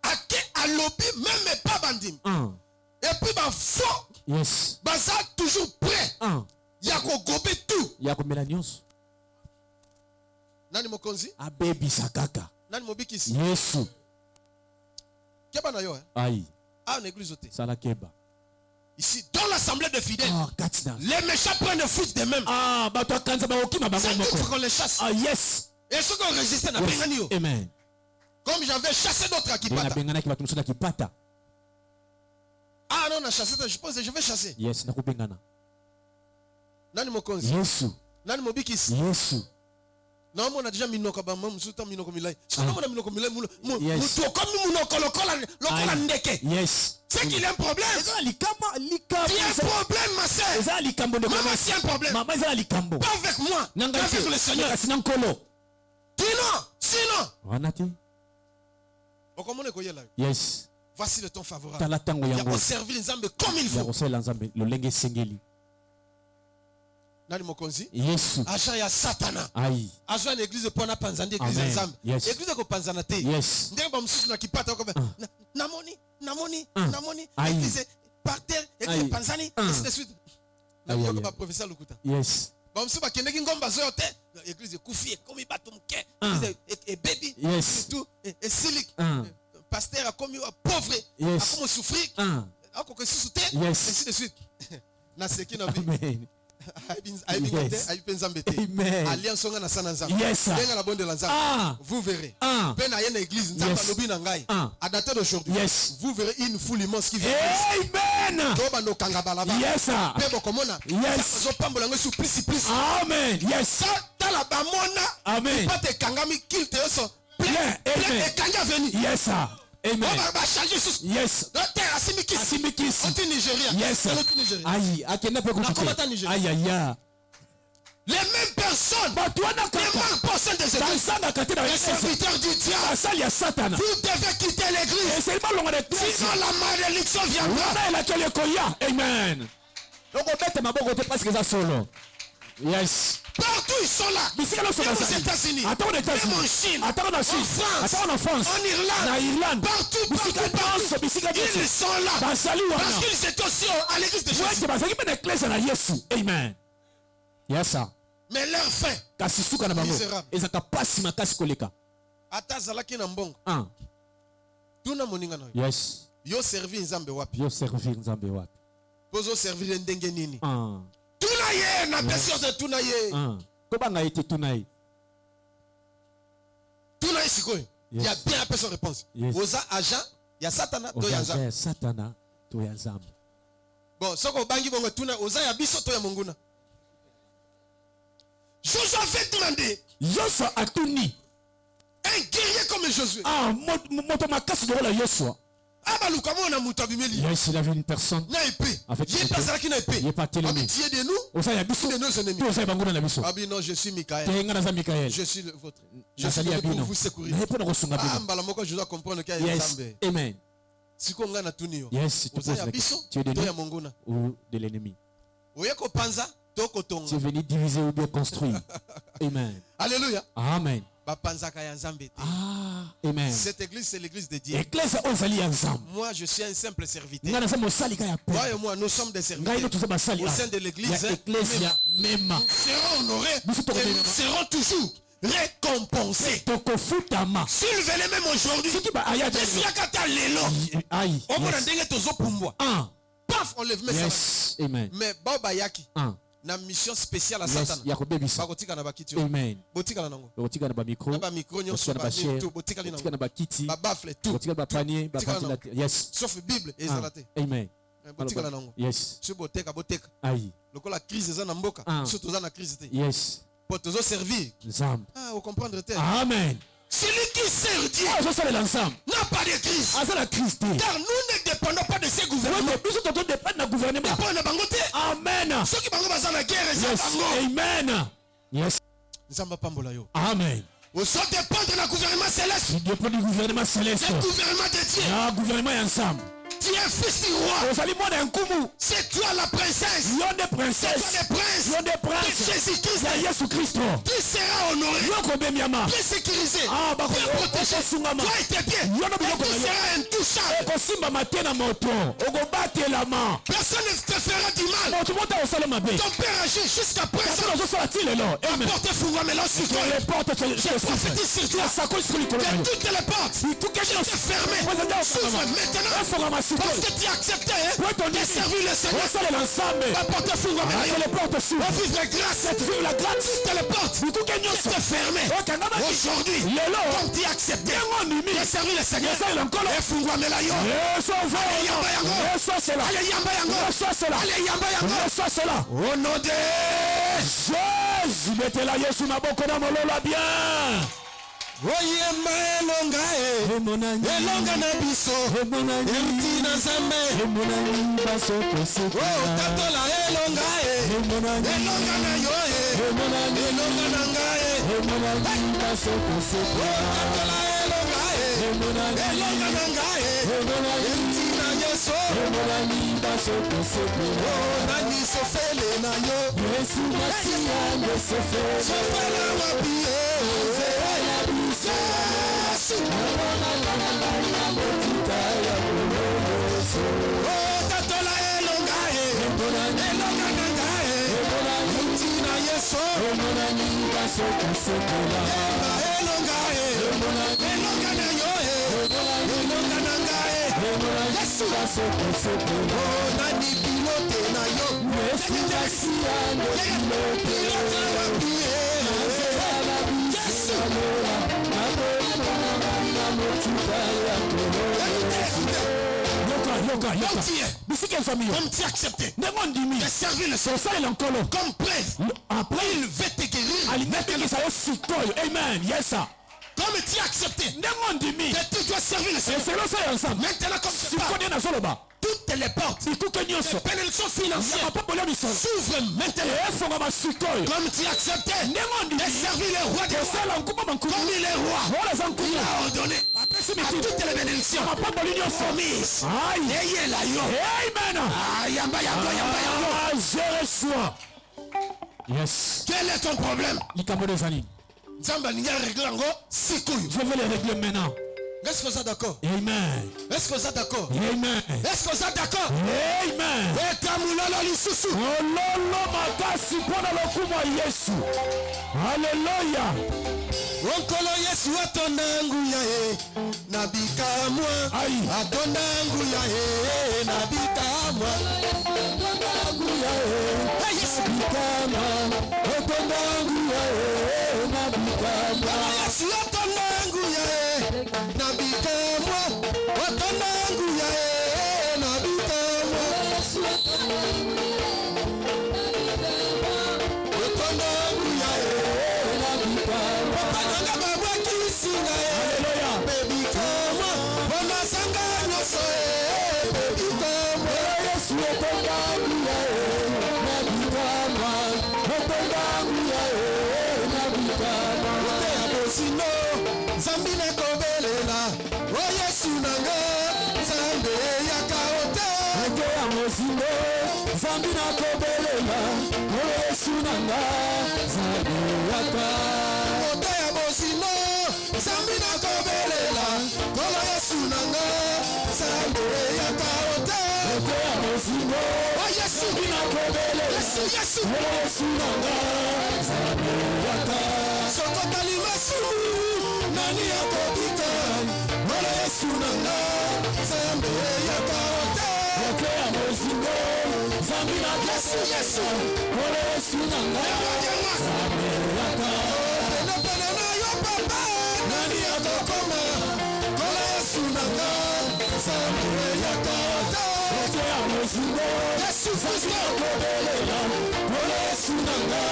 Ake alobi même pas bandim. Et puis ba faux. Yes. Baza toujours prêt. Yako gobe tout. Yako melanios. Nani mokonzi? Abebi sakaka. Nani mobikisi? Yesu. Keba na yo Aïe. Ah, l'église oté. Sala keba. Ici, dans l'assemblée de fidèles, les méchants prennent le foot de même. C'est qu'on les chasse. Yes. Et ceux qui ont résisté n'a pas gagné. Amen. Comme j'avais chassé d'autres à Kipata. Ah non, on a chassé, je pense que je vais chasser. Yes, Nani mokonzi? Yesu. Nani mobikisi? Yesu. Non, on a déjà minoko ba mam suta minoko milai. Comment on a minoko milai muto comme minoko lokola ndeke. Yes. C'est qu'il y a un problème. Il y a un problème, ma soeur. Maman, c'est un problème. Pas avec moi. Avec le Seigneur. Sinon. Yes. Voici le temps favorable. Il y a servir les âmes comme il faut. Nani mokonzi? Yesu. Aja ya satana. Aïe. Aja na église pour na panzandi église nzambe. Église ko panzana te. Yes. Ndenge ba msusu na kipata ko namoni. Église par terre, église panzani, ainsi de suite. Na ko ba professeur Lukuta. Yes. Ba msusu ba kendeki ngomba zo te. Église kufi komi bato mke. Église et baby. Yes. Tout et silik. Pasteur a commis pauvre. Yes. A comme souffrir. A ko susu te. Yes. Ainsi de suite. Na seki na bi. Amen. Alliance on a sana nzambe. Yes. La bonne de l'ensemble. Vous verrez. Ben à une église nzamba lobi na ngai. À dater d'aujourd'hui. Yes. Vous verrez une foule immense qui vient. Amen. Toba no kanga balaba. Yes. Bebo komona. Yes. Zo pambola ngai su plus. Amen. Yes. Ta la bamona. Amen. Pas te kangami kilte oso. Amen. Et kanga veni. Yes. Amen. On va changer sous. Yes. Docteur Asimikis. On est Nigeria. Yes. Aïe. Akenda pe kutuke. Aïe. Les mêmes personnes. Les mêmes personnes des églises. Les serviteurs du diable. Vous devez quitter l'église. Sinon la malédiction viendra. Amen. Donc on met ma bonne parce que ça solo. Yes. Partout ils sont là. Même aux États-Unis, même en Chine, en France, en Irlande, partout, ils sont là. Parce qu'ils étaient aussi à l'église de Jésus. Amen. Yes, sir. Mais leur fin, misérable. Yes. Yo servir Nzambe wapi? Yo servir Nzambe wapi? Pozo servir ndenge nini? Tunaye na bien de tunaye. Kobanga ete tunaye. Tunaye sikoyo. Il y a bien la personne réponse. Oza agent, il y a Satana, to ya Nzambe. Satana, to ya Nzambe. Bon, soko bangi bongo tuna oza ya biso to ya monguna. Joshua avait demandé. Joshua a tout ni. Un guerrier comme Josué. Motomakas de la Joshua. Yes, il avait une personne avec il n'est pas télémé. de nous, de nos ennemis. Ah non, je suis Michael. Je suis le vôtre. Je suis là pour vous secourir. Je dois comprendre qu'il y a Yes, amen. Yes, tu es de nous ou de l'ennemi. Tu es venu diviser ou bien construire. Amen. Alléluia. Amen. Amen. Cette église, c'est l'église de Dieu. Moi, je suis un simple serviteur. Toi et moi, nous sommes des serviteurs. Au sein de l'église, nous serons honorés et nous serons toujours récompensés. S'il venait même aujourd'hui, je suis à Katalelo. Paf, on lève mes ça. Mais Baba Yaki. Na mission spéciale à Satan. Bakotika na bakiti. Amen. Botika na nango. Botika na ba micro. Na ba micro nyonso ba tout. Botika na nango. Botika na ba kiti. Ba baffle tout. Botika ba panier, ba ventilateur. Yes. Sauf Bible et Zalate. Amen. Botika na nango. Yes. Ce boteka boteka. Aïe. Lokola crise za na mboka. Surtout za na crise te. Yes. Pour te servir. Ensemble. Ah, vous comprendre te. Amen. Celui qui sert Dieu n'a pas de crise. Car nous ne dépendons pas de ces gouvernements. Nous dépendons du gouvernement. Amen. Ceux qui parlent de la guerre, amen. Yes. Amen. Vous dépendez du gouvernement céleste. Nous dépendons du gouvernement céleste. Le gouvernement de Dieu. Le gouvernement est ensemble. Tu es fils du roi. C'est toi la princesse. C'est toi le prince. Jésus-Christ. Tu seras honoré. Bien sécurisé. Bien protégé. Toi et tes pieds. Tu seras intouchable. Personne ne te fera du mal. Ton père agit jusqu'à présent. Apportez fouroua mélange sur toi. Je prophétise sur toi. Que toutes les portes qui étaient fermées s'ouvrent maintenant. Parce que tu as accepté de servir le Seigneur. Apportez fouroua mélange. On vivre grâce. Toutes les portes qui étaient fermées. Aujourd'hui, comme tu as accepté de servir le Seigneur. Et fouroua mélange. Allez yamba yango. Au nom de Jésus, mettez-la Yesu na boko na molola bien. Oyema elonga elonga na biso emti na Nzambe tatola elonga elonga na yo elonga na ngai tatola elonga elonga na ngai emti na Yesu nani sofele na yo Yesu Masia sofele wapi tatola elonga elonga na ngai emti na Yesu elonga elonga na yo elonga na ngai Yesu nani pilote na yo Yesu pilote wapi Comme tu as accepté de servir le Seigneur comme preuve, après il veut te guérir. Amen. Yes, sir. Comme tu as accepté que tu dois servir le Seigneur. Maintenant, comme c'est toutes les portes de bénédiction financière s'ouvrent maintenant. Comme tu as accepté de servir le roi des rois, comme il est roi, il a ordonné à toutes les bénédictions promises. Ayez la yo. Amen. Yamba. Je reçois. Yes. Quel est ton problème? Je vais les régler maintenant. Est-ce que vous êtes d'accord? Amen. Est-ce que vous êtes d'accord? Amen. Est-ce que vous êtes d'accord? Amen. Alléluia. Onkolo Yesu atonda nguya na bikamwa atonda nguya na bikamwa atonda nguya Yesu bikamwa atonda nguya na bikamwa Yesu atonda nguya na bikamwa atonda nguya na bikamwa Yesu atonda Zambina kobelela, oh Yesu nanga, Zambe yakaote. Eke amosino, Zambina kobelela, oh Yesu nanga, Zambe yaka. Ote amosino, Zambina kobelela, oh Yesu nanga, Zambe yakaote. Eke amosino, oh Yesu bina kobelela, Yesu nanga, Zambe yaka. Sokotali masu. Nani akobika Mola Yesu nanga Zambe yakaote Yoke ya mozingo Zambi na Yesu Mola Yesu nanga Zambe yakaote Pene na yo papa Nani akokoma Mola Yesu nanga Zambe yakaote Yoke ya mozingo Yesu Zambi akobelela Mola Yesu nanga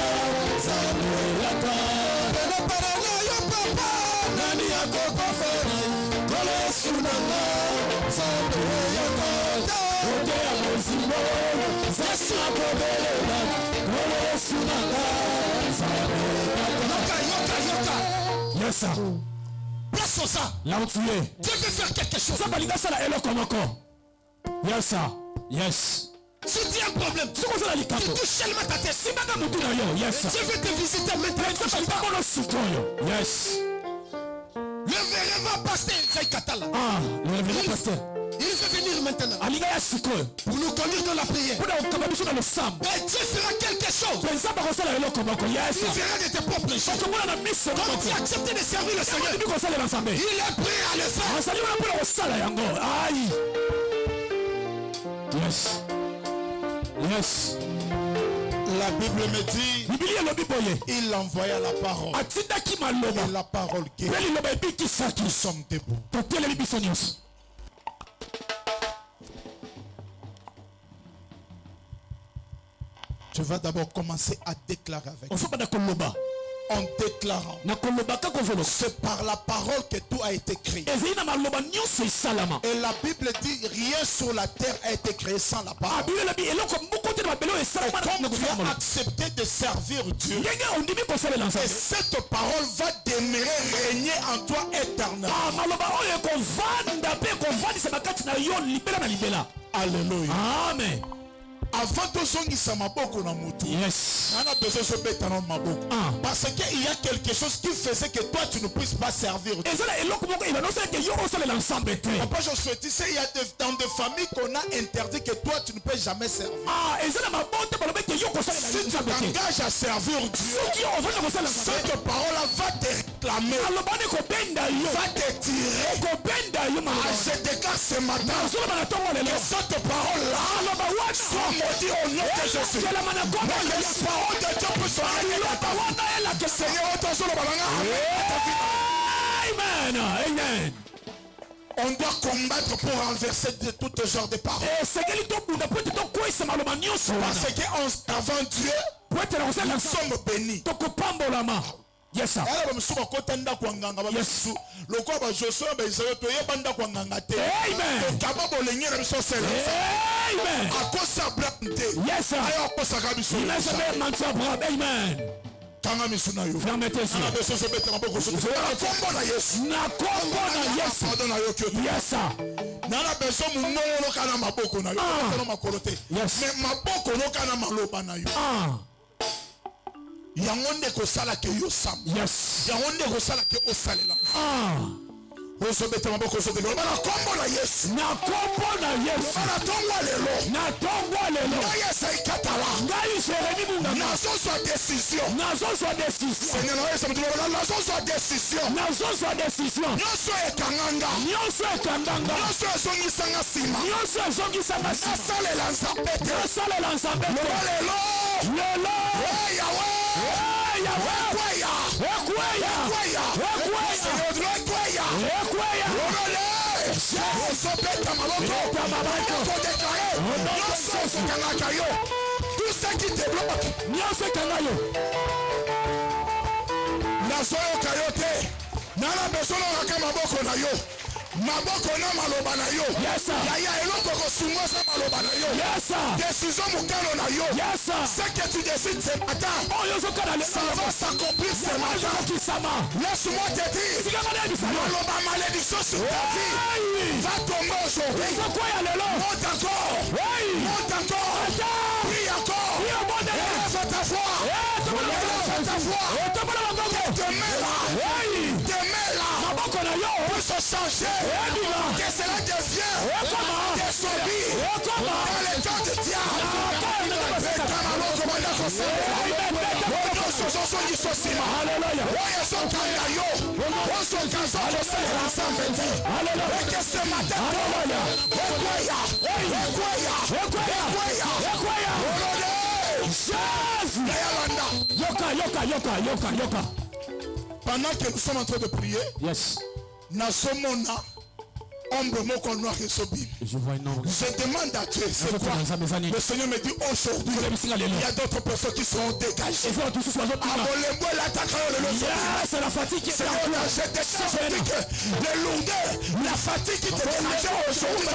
Zambe yakaote Pene na yo papa Nani akokofani Kola Yesu nanga Zambe yakaote Ote ya mozimo Yesu akobelela Kola Yesu nanga Zambe yakaote Yoka Yes sir. Place au ça. Là où tu es. Dieu veut faire quelque chose. Ça va liga ça là elo komoko. Yes sir. Yes. Si tu as un problème, tu touches seulement ta tête. Si madame nous dit yes sir. Dieu veut te visiter maintenant. Ça va liga mono sikoyo. Yes. Le véritable pasteur Isaïe Katala. Ah, le véritable pasteur. Il veut venir maintenant. Pour nous conduire dans la prière. Et Dieu fera quelque chose. Il verra de tes propres choses. Quand tu acceptes de servir le Seigneur, il est prêt à le faire. Yes. Yes. La Bible me dit, il envoya la parole. Et la parole guérit. Nous sommes debout. Tu vas d'abord commencer à déclarer avec nous. En déclarant, c'est par la parole que tout a été créé. Et la Bible dit rien sur la terre a été créé sans la parole. Et comme tu as accepté de servir Dieu, et cette parole va demeurer, régner en toi éternellement. Alléluia. Amen. Avant de s'ongisa maboko na mutu. Yes. On a besoin de se mettre dans maboko. Parce qu'il y a quelque chose qui faisait que toi tu ne puisses pas servir Dieu. Après je souhaite, il y a dans des familles qu'on a interdit que toi tu ne peux jamais servir. Si tu t'engages à servir Dieu, cette parole va te réclamer, va te tirer. Je déclare ce matin que cette parole-là soit maudite au nom de Jésus. Que la parole de Dieu puisse arriver dans ta vie. Seigneur, Amen. Amen. On doit combattre pour renverser de tout genre de paroles. Parce qu'avant Dieu, nous sommes bénis. Yes sir. Yes sir. Amen. Fermez tes yeux. Yes sir. Yangonde ko sala ke yo sam. Yes. Yangonde ko sala ke o salela. Osobeta maboko sote ko bana kombo na Yesu. Na kombo na Yesu. Bana tongwa lelo. Na tongwa lelo. Na Yesu ikatala. Ngai sereni munga. Nazo so décision. Nazo so décision. Seigneur Yesu mutulobana nazo so décision. Nazo so décision. Nyoso ekanganga. Nyoso ekanganga. Nyoso ezongisanga sima. Nyoso ezongisanga sima. Nasalela nzambete. Nasalela nzambete. Lelo. Lelo. Hey Yahweh. Yahweh. Ekweya. Ekweya. Ekweya. Ekweya. Seigneur ekweya. Ekweya. Osobeta maloko. Kodekare. Nyoso ekangaka yo. Tout ce qui te bloque. Nyoso ekanga yo. Nazoyoka yo te. Nana besoin na maboko na yo. Maboko na maloba na yo. Yes sir. Yaya eloko kosungwa sa maloba na yo. Yes sir. Décision mukano na yo. Yes sir. Ce que tu décides ce matin. Oh yoso kana le. Ça va s'accomplir ce matin. Laisse-moi te dire. Maloba malédiction sur ta vie. Va tomber aujourd'hui. Monte encore. Monte encore. Prie encore. Élève ta foi. Élève ta foi. Demain là. Pour se changer. Que cela devienne des hobbies. Dans les temps de diable. Que ce matin, pendant que nous sommes en train de prier, yes. Ombre moko noir et sobim. Je vois un ombre. Je demande à Dieu, c'est quoi? Le Seigneur me dit aujourd'hui, il y a d'autres personnes qui seront dégagées. C'est la fatigue qui est le lourdeur, la fatigue qui te dérangeait aujourd'hui va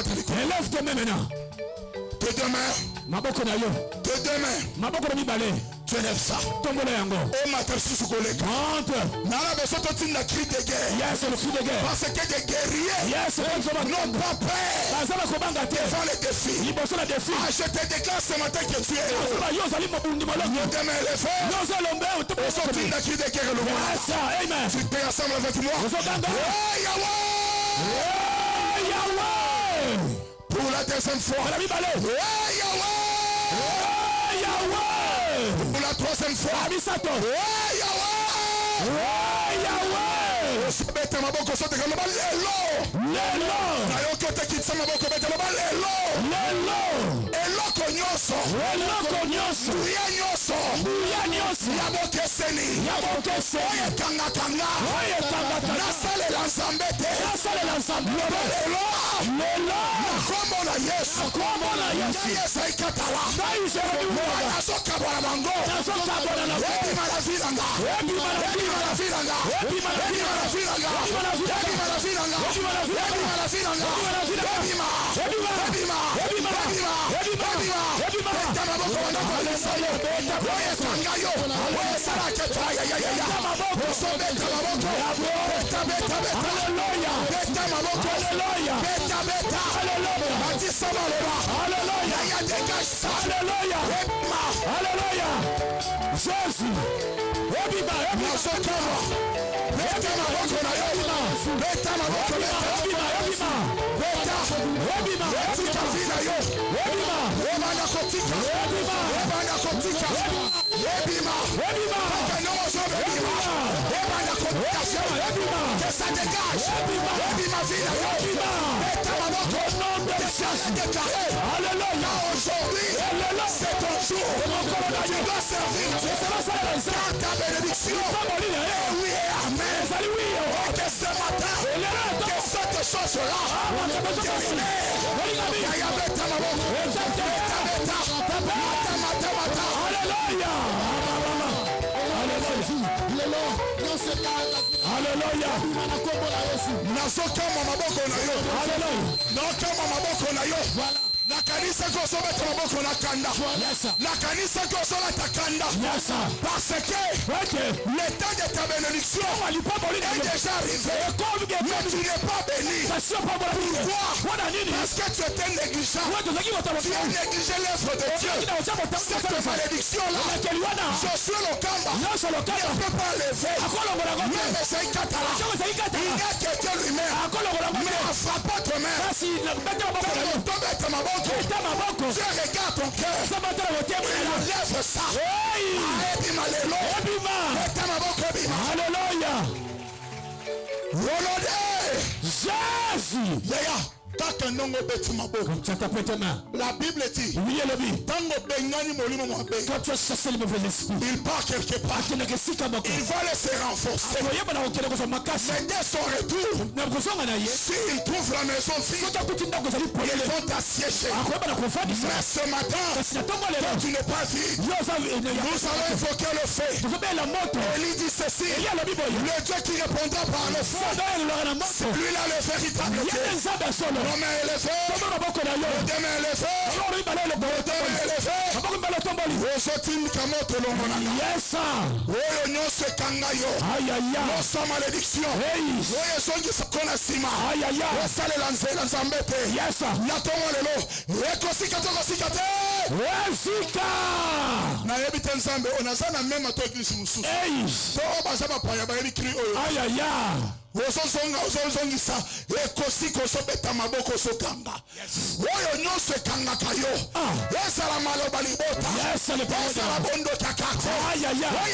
te quitter. Élève tes mains maintenant. De demain. Tu élèves ça. Oh ma terre sous collègue. Nana besoin de cri de guerre. Yes, le cri de guerre. Parce que des guerriers. Yes, non pas prêts. Devant les défis. Je te déclare ce matin que tu es heureux. Demain les frères. Au sortir de cri de guerre le monde. Amen. Tu payes ensemble avec moi. Yahweh. Pour la deuxième fois. Pour la troisième fois. C'est ton jour. Tu dois servir ta bénédiction. Oui, amen. Et que ce matin, que cette chose-là nakanisa ko so beta maboko na kanda nakanisa ko so la takanda parce que le temps de ta bénédiction est déjà arrivé mais tu n'es pas béni. Pourquoi? Parce que tu étais négligent. Tu as négligé l'œuvre de Dieu. Cette malédiction là Josué Lokamba ne peut pas lever même Esaïe Katala il n'a qu'été lui-même mais en frappant ta main Dieu regarde ton cœur et enlève ça. Alléluia. Jésus. La Bible dit quand tu as chassé le mauvais esprit, il part quelque part, il va laisser renforcer, mais dès son retour s'il trouve la maison vide ils vont t'assiéger. Mais ce matin quand tu n'es pas vide nous allons invoquer le feu. Élie dit ceci, le Dieu qui répondra par le feu c'est lui là le véritable Dieu. Nos mains élevées, nos deux mains élevées, nos deux mains élevées. Ozotin kamoto longonanga. Yes sir. Oyo nyose kangayo. Nosa malédiction. Oyo songi sakona sima. Osale lanzela nzambete. Yes sir. Natongo lelo. Ekosika tokosika te. Esika. Na yebite nzambe onazana même to église mususu. To obazaba paya ba yebikri oyo. Ozongisa ekosika osobeta maboko sokanga oyo nyonso ekangaka yo ezala maloba libota ezala bondo kakate oyo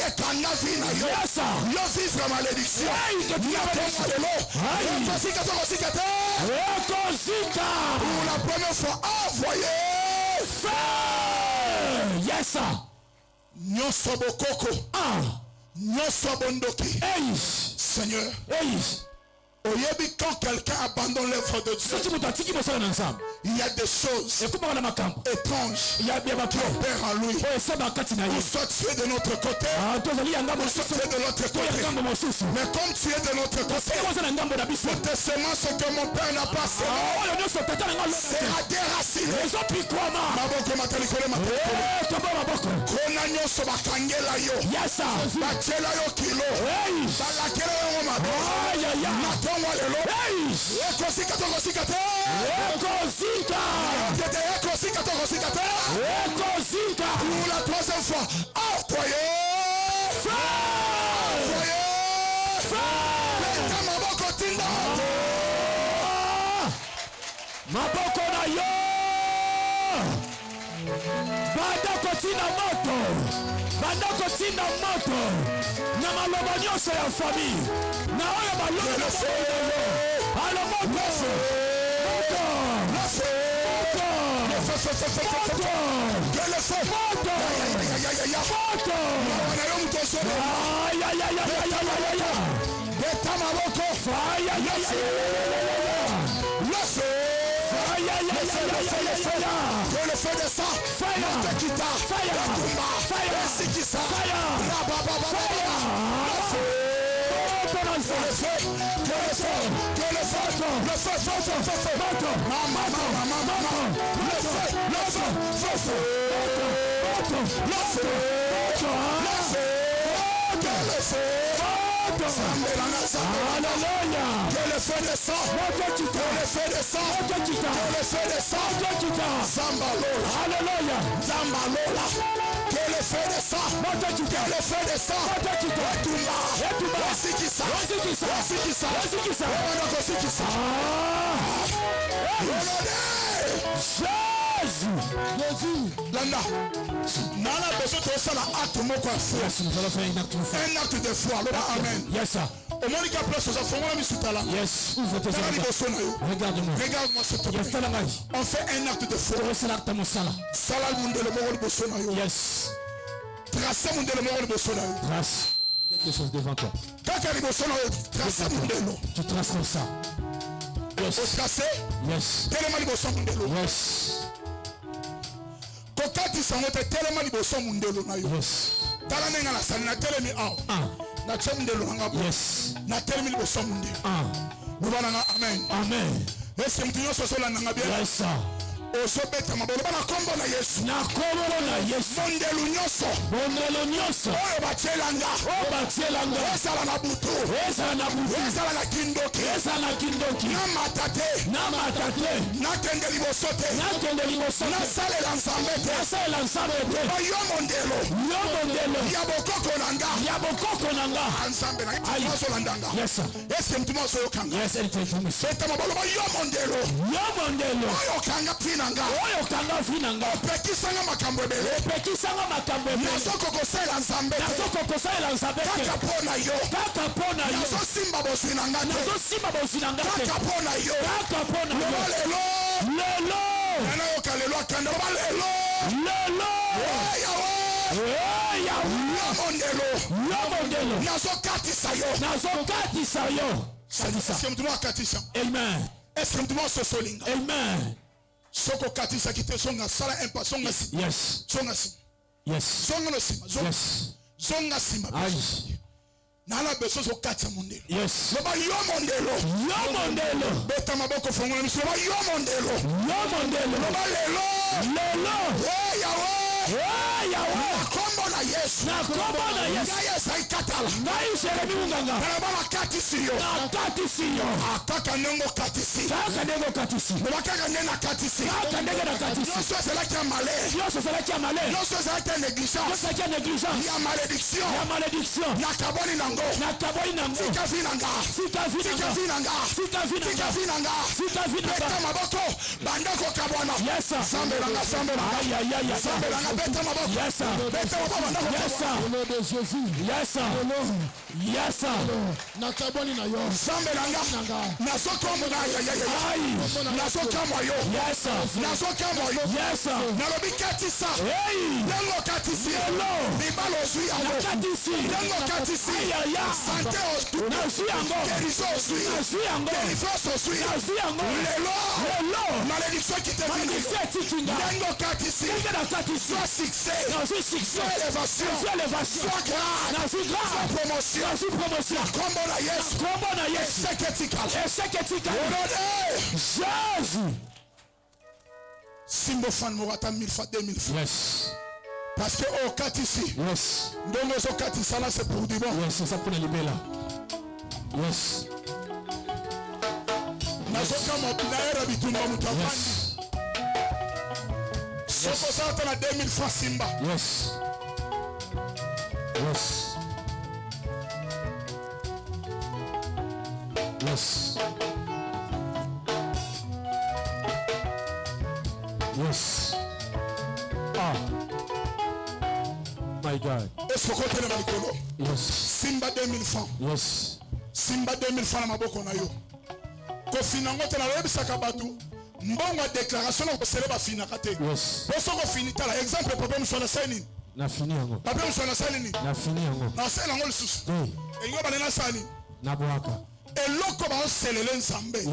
ekanga vi na yo yo vivre malédiction natonga lelo ekosika tokosika te ekosika pour la première fois envoyé yesa nyonso bokoko nyonso bondoki Seigneur, quand quelqu'un abandonne l'œuvre de Dieu, il y a des choses étranges qui opèrent en lui. Soit tu es de notre côté, soit tu es de l'autre côté. Mais comme tu es de notre côté, toutes les semences que mon père n'a pas semées sera déraciné. Pour la troisième fois, envoyez maboko na yo bandako tina moto na maloba nyonso ya famille na oyo baloba alo moto le feu de ça, Landa, nana besoin de ça la acte mon quoi. Yes, nous allons faire un acte de foi. Amen. Yes sir. Au moins il y a place aux enfants là misutala. Yes, ouvre tes yeux. Regarde-moi. Regarde-moi s'il te plaît. On fait un acte de foi. Sala mundelo mo bosona yo. Yes. Tracer mundelo mo bosona yo. Trace quelque chose devant toi. Kakari bosona yo. Tracer mundelo. Tu traces comme ça. Yes. Tracer? Yes. Tellement bosona mundelo. Yes. Kokati sangote telema liboso mundelo na yo. Yes. Tala nenga la sana telemi aw. Na chemundelo nga. Yes. Na telemi liboso mundelo. Bubana nga amen. Amen. Est-ce que mtu yoso sola nga bien? Yes sir. osobeta mabolo bana kombo na Yesu na kombo na Yesu mondelo nyonso oyo batielanga ezala na butu ezala na kindoki na matate nakende liboso te nasalela nzambe te yo mondelo ya bokoko na nga nzambe na azolandanga eske mtuma osoyokanga beta mabolo yo mondelo oyo kanga finanga opekisanga makambo ebele nazokokosela nzambe kaka mpona yo nazosimba bozwi na nga te kaka mpona yo loba lelo nanayoka lelo akanda loba lelo yo mondelo nazokatisa yo eske mtu akatisa amen eske mtu sosolinga amen soko katisa kite songa sala impa songa si yes songa no sima zonga sima nala beso so katsa mondelo yes loba yo mondelo beta maboko fongola miso loba yo mondelo loba lelo Yahweh kombo na Yesu ngai esaikatala ngai Jeremi munganga bana katisiyo akaka nengo katisi loba kaka nena katisi nyonso ezalaki ya malere nyonso ezalaki ya négligence ya malédiction nakaboni nango sikavi nanga beta maboko banda kokabwana sambelanga beta maboko beta maboko banda kokabwana de Jésus nakaboni na yo sambelanga nazokamwa yo nalobi katisa ndengo katisi libala ozwi yango ndengo katisi sante ozwi yango guérison ozwi délivrance ozwi yango lelo malédiction kitefini ndengo katisi soit succès soit élévation soit grâce soit promotion kombo na Yesu eseketikala Jésus simbo fan mo wata 1000 fois 2000 fois yes parce que au katisi ndongo zo katisa là c'est pour du bon yes c'est ça pour libéla yes nazoka mo naera bitumba mutavani soko sata na 2000 fois simba yes my God est-ce que côté na mikolo simba 2000 francs simba 2000 francs na maboko na yo ko finango te na yebisaka batu mbongo déclaration na ko seleba finaka te boso ko finita la exemple papa msona seni na fini yango papa msona seni na fini yango na sela ngol susu engo banena sani na boaka eloko ba selele nzambe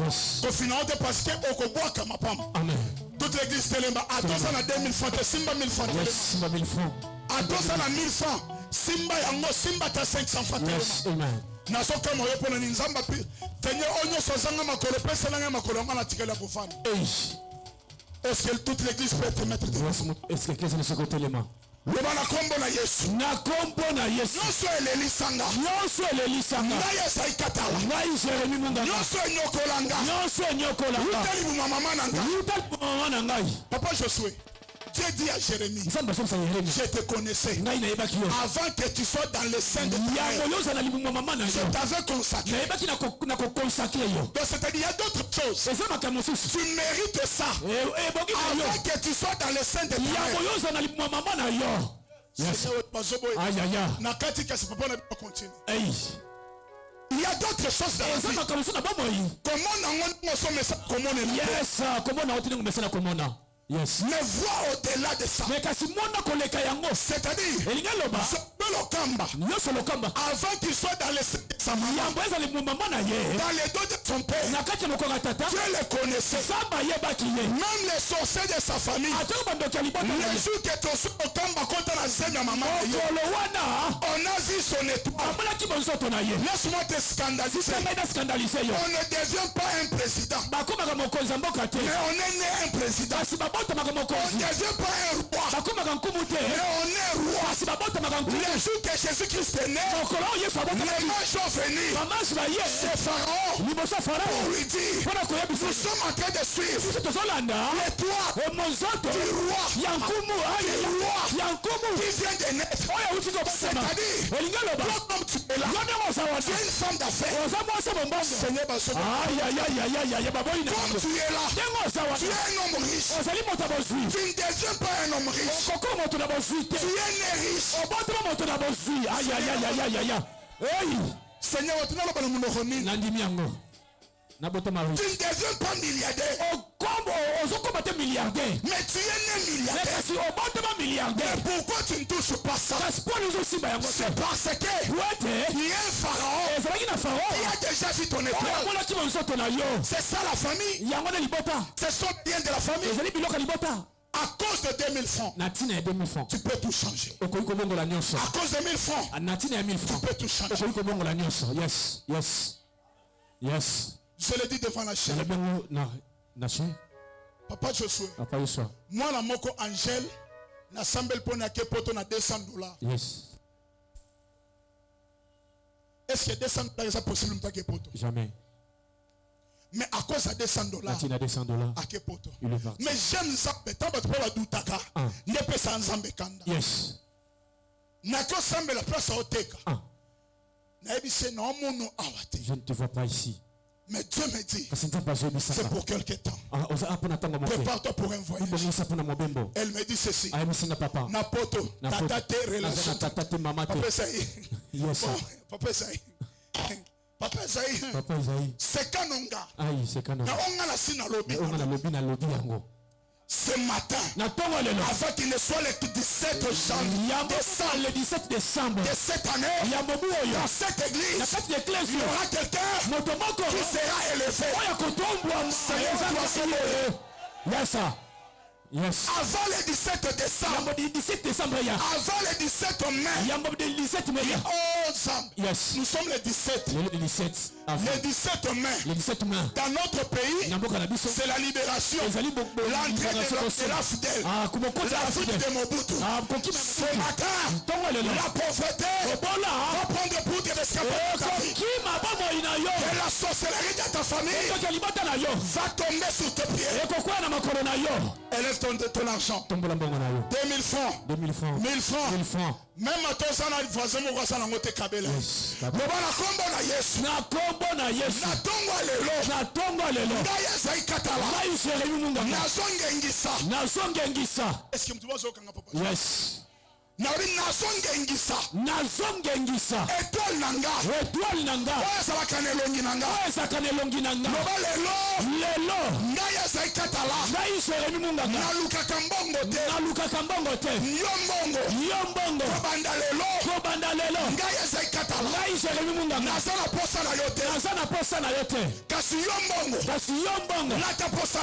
ko finango te parce que okobwaka mapamba amen toute l'église telemba atosa na 2000 francs simba 1000 francs simba 1000 francs atosa na 1000 francs simba yango simba ta 500 francs amen nasoka moyo pona ni nzamba pi tenye onyo sozanga makolo pesa nanga makolo ngana tikela kufana est-ce que toute l'église peut te mettre de est-ce que l'église ne se côté-lema le bana kombo na Yesu nyonso elelisanga ngai esaikatala ngai Jeremi munganga nyonso enyokolanga utali mama na ngai papa Josué Dieu dit à Jérémie, je te connaissais avant que tu sois dans le sein de ta mère. Je t'avais consacré. Donc c'est-à-dire il y a d'autres choses. Tu mérites ça avant que tu sois dans le sein de ta mère. Il y a d'autres choses dans la vie. Yes. Mais vois au-delà de ça. C'est-à-dire, avant qu'il soit dans les seins de sa maman, dans les dos de son père, Dieu le connaissait. Même les sorciers de sa famille, les jours que tu es au Kamba contre la scène de maman, on a vu son étoile. Laisse-moi te scandaliser. On ne devient pas un président. Mais on est né un président. On ne devient pas un roi. Mais on est roi. Le jour que Jésus-Christ est né, les mages sont venus. C'est Pharaon pour lui dire, nous sommes en train de suivre l'étoile du roi qui vient de naître. C'est-à-dire, l'homme tu es là, tu es une femme d'affaires. Seigneur, comme tu es là, tu es un homme riche. Tu ne deviens pas un homme riche. Tu es né riche. Seigneur, tu ne deviens pas milliardaire. Mais tu es né milliardaire. Mais pourquoi tu ne touches pas ça? C'est parce que il y a un pharaon qui a déjà vu ton étoile. C'est ça la famille. C'est son bien de la famille. À cause de 2000 francs, tu peux tout changer. À cause de 1000 francs, tu peux tout changer. Yes. Je le dis devant la chaîne. Papa Josué. Moi la moko Angèle na sambel pour na kepoto na $200. Yes. Est-ce que $200 est possible m'ta kepoto? Jamais. Mais à cause de $200, à kepoto. Mais j'aime ça. Tant que tu peux la doutaka, ne peut sans zambe kanda. Yes. Na ko sambe la place au teka. Na ebise na omono awate. Je ne te vois pas ici. Mais Dieu me dit, c'est pour quelque temps. Prépare-toi pour un voyage. Elle me dit ceci. Napoto, tatate, relation. Papa Saï. Papa Saï. C'est Kanonga. Ce matin, avant qu'il ne soit le 17 décembre de cette année, dans cette église, il y aura quelqu'un qui sera élevé. Yes, sir. Yes. Avant le 17 décembre, avant le 17 mai, 11 ans. Yes. Nous sommes le 17. Le 17 mai. Dans notre pays, c'est la libération. L'entrée de la fidèle. La fuite de Mobutu. Ce matin, la pauvreté va prendre pour te escaper. Et la sorcellerie de ta famille va tomber sous tes pieds. Élève ton argent. 2000 francs. 1000 francs. Même à toi, ça n'a voisin, mon voisin, on te kabela. Na kombo na Yesu. Na tongo lelo. Ndaya zai katala. Nazongengisa. Est-ce que tu vois ça kanga papa? Yes. Nazongengisa. Étoile nanga. Sakanelongi nanga. Lelo. Ndaya zai katala. Naluka kambongo te. Yombongo. Kobanda lelo. Ndaya zai katala. Nazana posa na yote. Kasi yombongo. Lata posa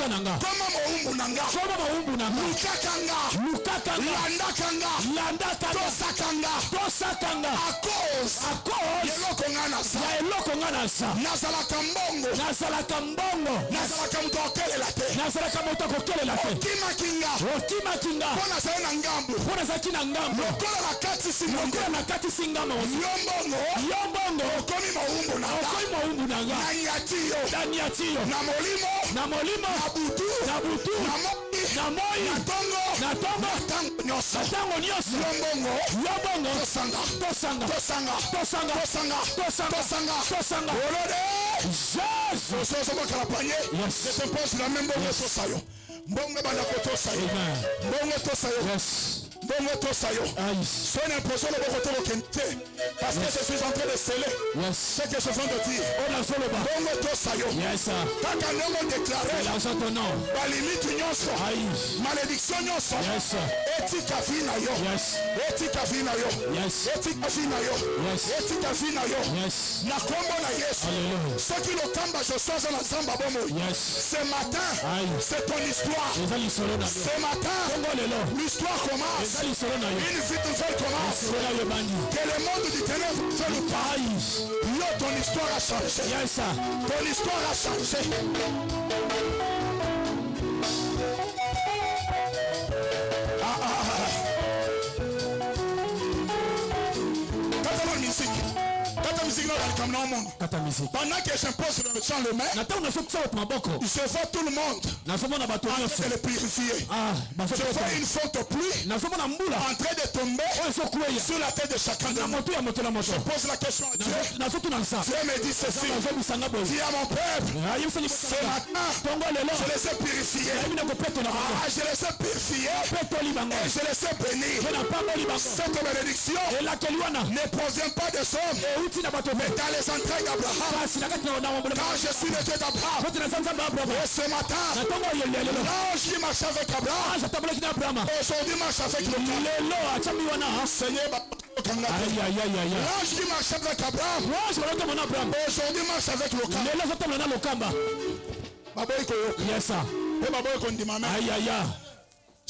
nanga. Koma moumbu nanga. Lukakanga. Landakanga. Tosakanga. A cause. Yeloko ngana sa. Nazalaka mbongo. Nazalaka mtu okelela te. Okima kinga. Pona zaki na ngambo. Lokola na kati singamo. Yombongo. Okomi maumbu nanga. Nanyatiyo. Na molimo. Na butu. Na moi. Na tongo. Natango nyoso. Yombongo. Tosanga. Olode. Jesus. Je te pose la même bonne tosayo. Mbongo bana kotosayo. Mbongo tosayo. Yes. Bongo tosayo. Sois imposé le bokoto kente. Parce que je suis en train de sceller. Yes. Ce que je viens de dire. Bongo tosayo. Yes. Kaka ndongo déclaré. L'argent ton nom. Ba limite nyonso. Malédiction nyonso. Yes. Etika vina yo. Yes. Etika vina yo. Yes. Etika vina yo. Yes. Etika vina yo. Yes. Na kombo na Yesu. Alléluia. Ce qui le kamba je sois dans zamba bomo. Yes. Ce matin, c'est ton histoire. Ce matin, l'histoire commence. Une vie nouvelle commence. Que le monde du ténèbre fait le pas. Yo, ton histoire a changé. Ton histoire a changé. Pendant que j'impose le chant le main, je vois tout le monde en train de le purifier. Je vois une forte pluie en train de tomber sur la tête de chacun de nous. Je pose la question à Dieu. Dieu me dit ceci. Dis à mon peuple, ce matin, je les ai purifiés. Je les ai purifiés et je les ai bénis. Cette bénédiction ne provient pas des hommes, mais dans les entrailles d'Abraham. Quand je suis le Dieu d'Abraham, et ce matin, l'ange qui marche avec Abraham, aujourd'hui marche avec le camp. Seigneur, l'ange qui marche avec Abraham, aujourd'hui marche avec le camp.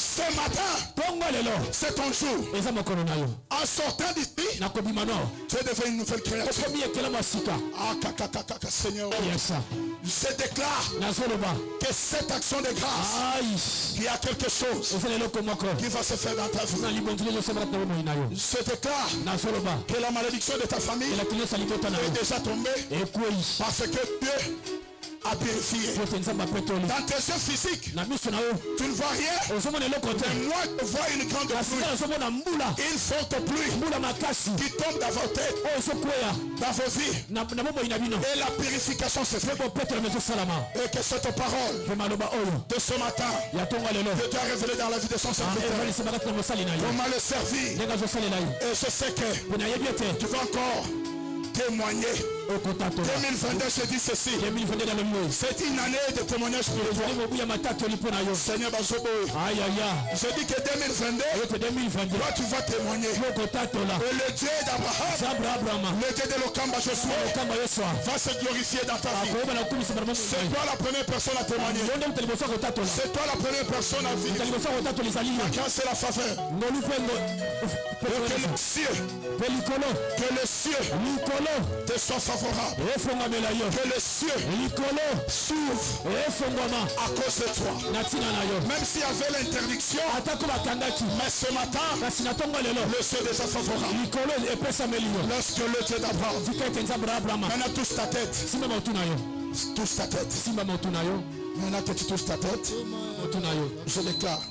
Ce matin, c'est ton jour. En sortant d'ici, tu es devenu une nouvelle créature. Seigneur, je déclare que cette action de grâce, il y a quelque chose qui va se faire dans ta vie. Je déclare que la malédiction de ta famille est déjà tombée parce que Dieu a purifié. Dans tes yeux physiques, tu ne vois rien. Mais moi, je vois une grande pluie. Une forte pluie qui tombe dans vos têtes, dans vos vies. Et la purification se fait. Et que cette parole de ce matin, que Dieu a révélé dans la vie de son serviteur, comment le servir. Et je sais que tu vas encore témoigner. 2022, je dis ceci. C'est une année de témoignage pour toi. Seigneur Bazobo, je dis que 2022, toi tu vas témoigner. Et le Dieu d'Abraham, le Dieu de Lokamba Joshua, va se glorifier dans ta vie. C'est toi la première personne à témoigner. C'est toi la première personne à vivre. La grâce et la faveur. Que le cieux te soit favorable. Que le cieux s'ouvre à cause de toi. Même s'il y avait l'interdiction, mais ce matin, le cieux est déjà favorable. Lorsque le Dieu d'Abraham, maintenant touche ta tête. Touche ta tête. Maintenant que tu touches ta tête, je déclare.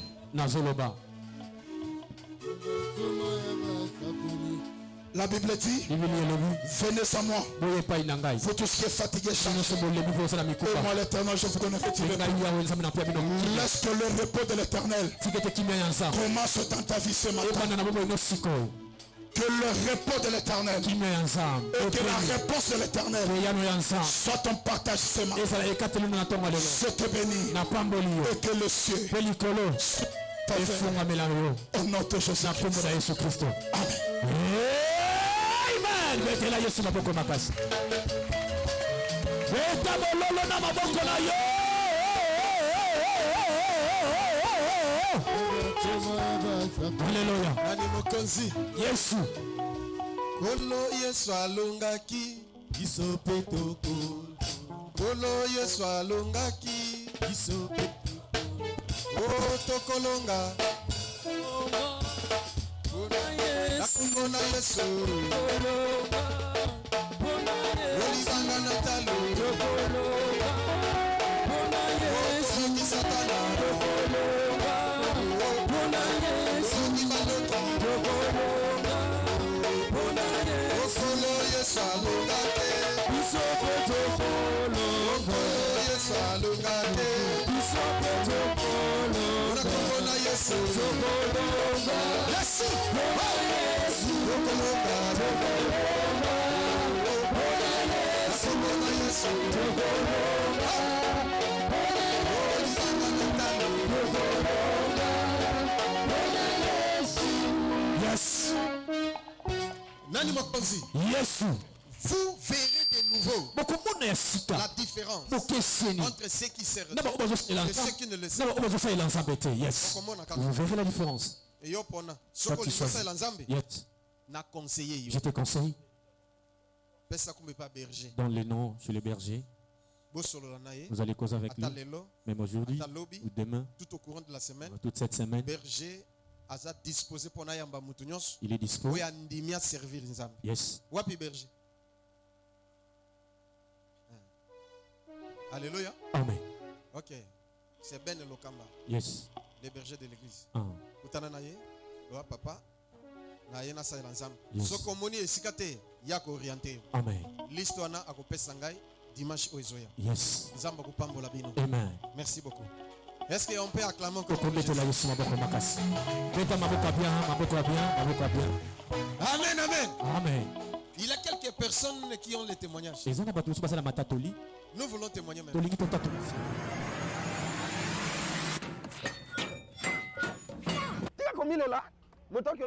La Bible dit, venez à moi, vous tous qui êtes fatigués, et moi l'éternel, je vous donnerai du repos. Laisse que le repos de l'éternel commence dans ta vie ce matin. Que le repos de l'éternel et que la réponse de l'éternel soit ton partage ce matin. Je te bénis et que le cieux au nom de Jésus-Christ. Amen. Alléluia. Yesu. Kolo Yesu alongaki biso petoko. Kolo Yesu alongaki biso petoko. O tokolonga. Nakungona Yesu. Olizanga na talo. Yesu Satana. Yes. Yes. Vous verrez de nouveau la différence entre ceux qui servent et ceux qui ne le servent pas. Yes. Vous verrez la différence. Toi, tu choisis. Je te conseille. berger. Dans les noms chez le berger. Vous allez causer avec lui. Même aujourd'hui ou demain. Tout au courant de la semaine. Toute cette semaine. Berger a disposé pour Nayamba Moutounyos. Il est disposé. Pour servir Nzambe. Yes. Wapi berger. Alléluia. Amen. Ok. C'est Ben Lokamba. Yes. Les bergers de l'église. Ah. Papa. Yes. Sokomoni esikate yako orienté. Amen. L'histoire a kopesa ngai dimanche oizoya. Yes. Nzamba kupambola bino. Amen. Merci beaucoup. Est-ce qu'on peut acclamer encore Amen, amen. Amen. Il y a quelques personnes qui ont les témoignages. Nous voulons témoigner maintenant.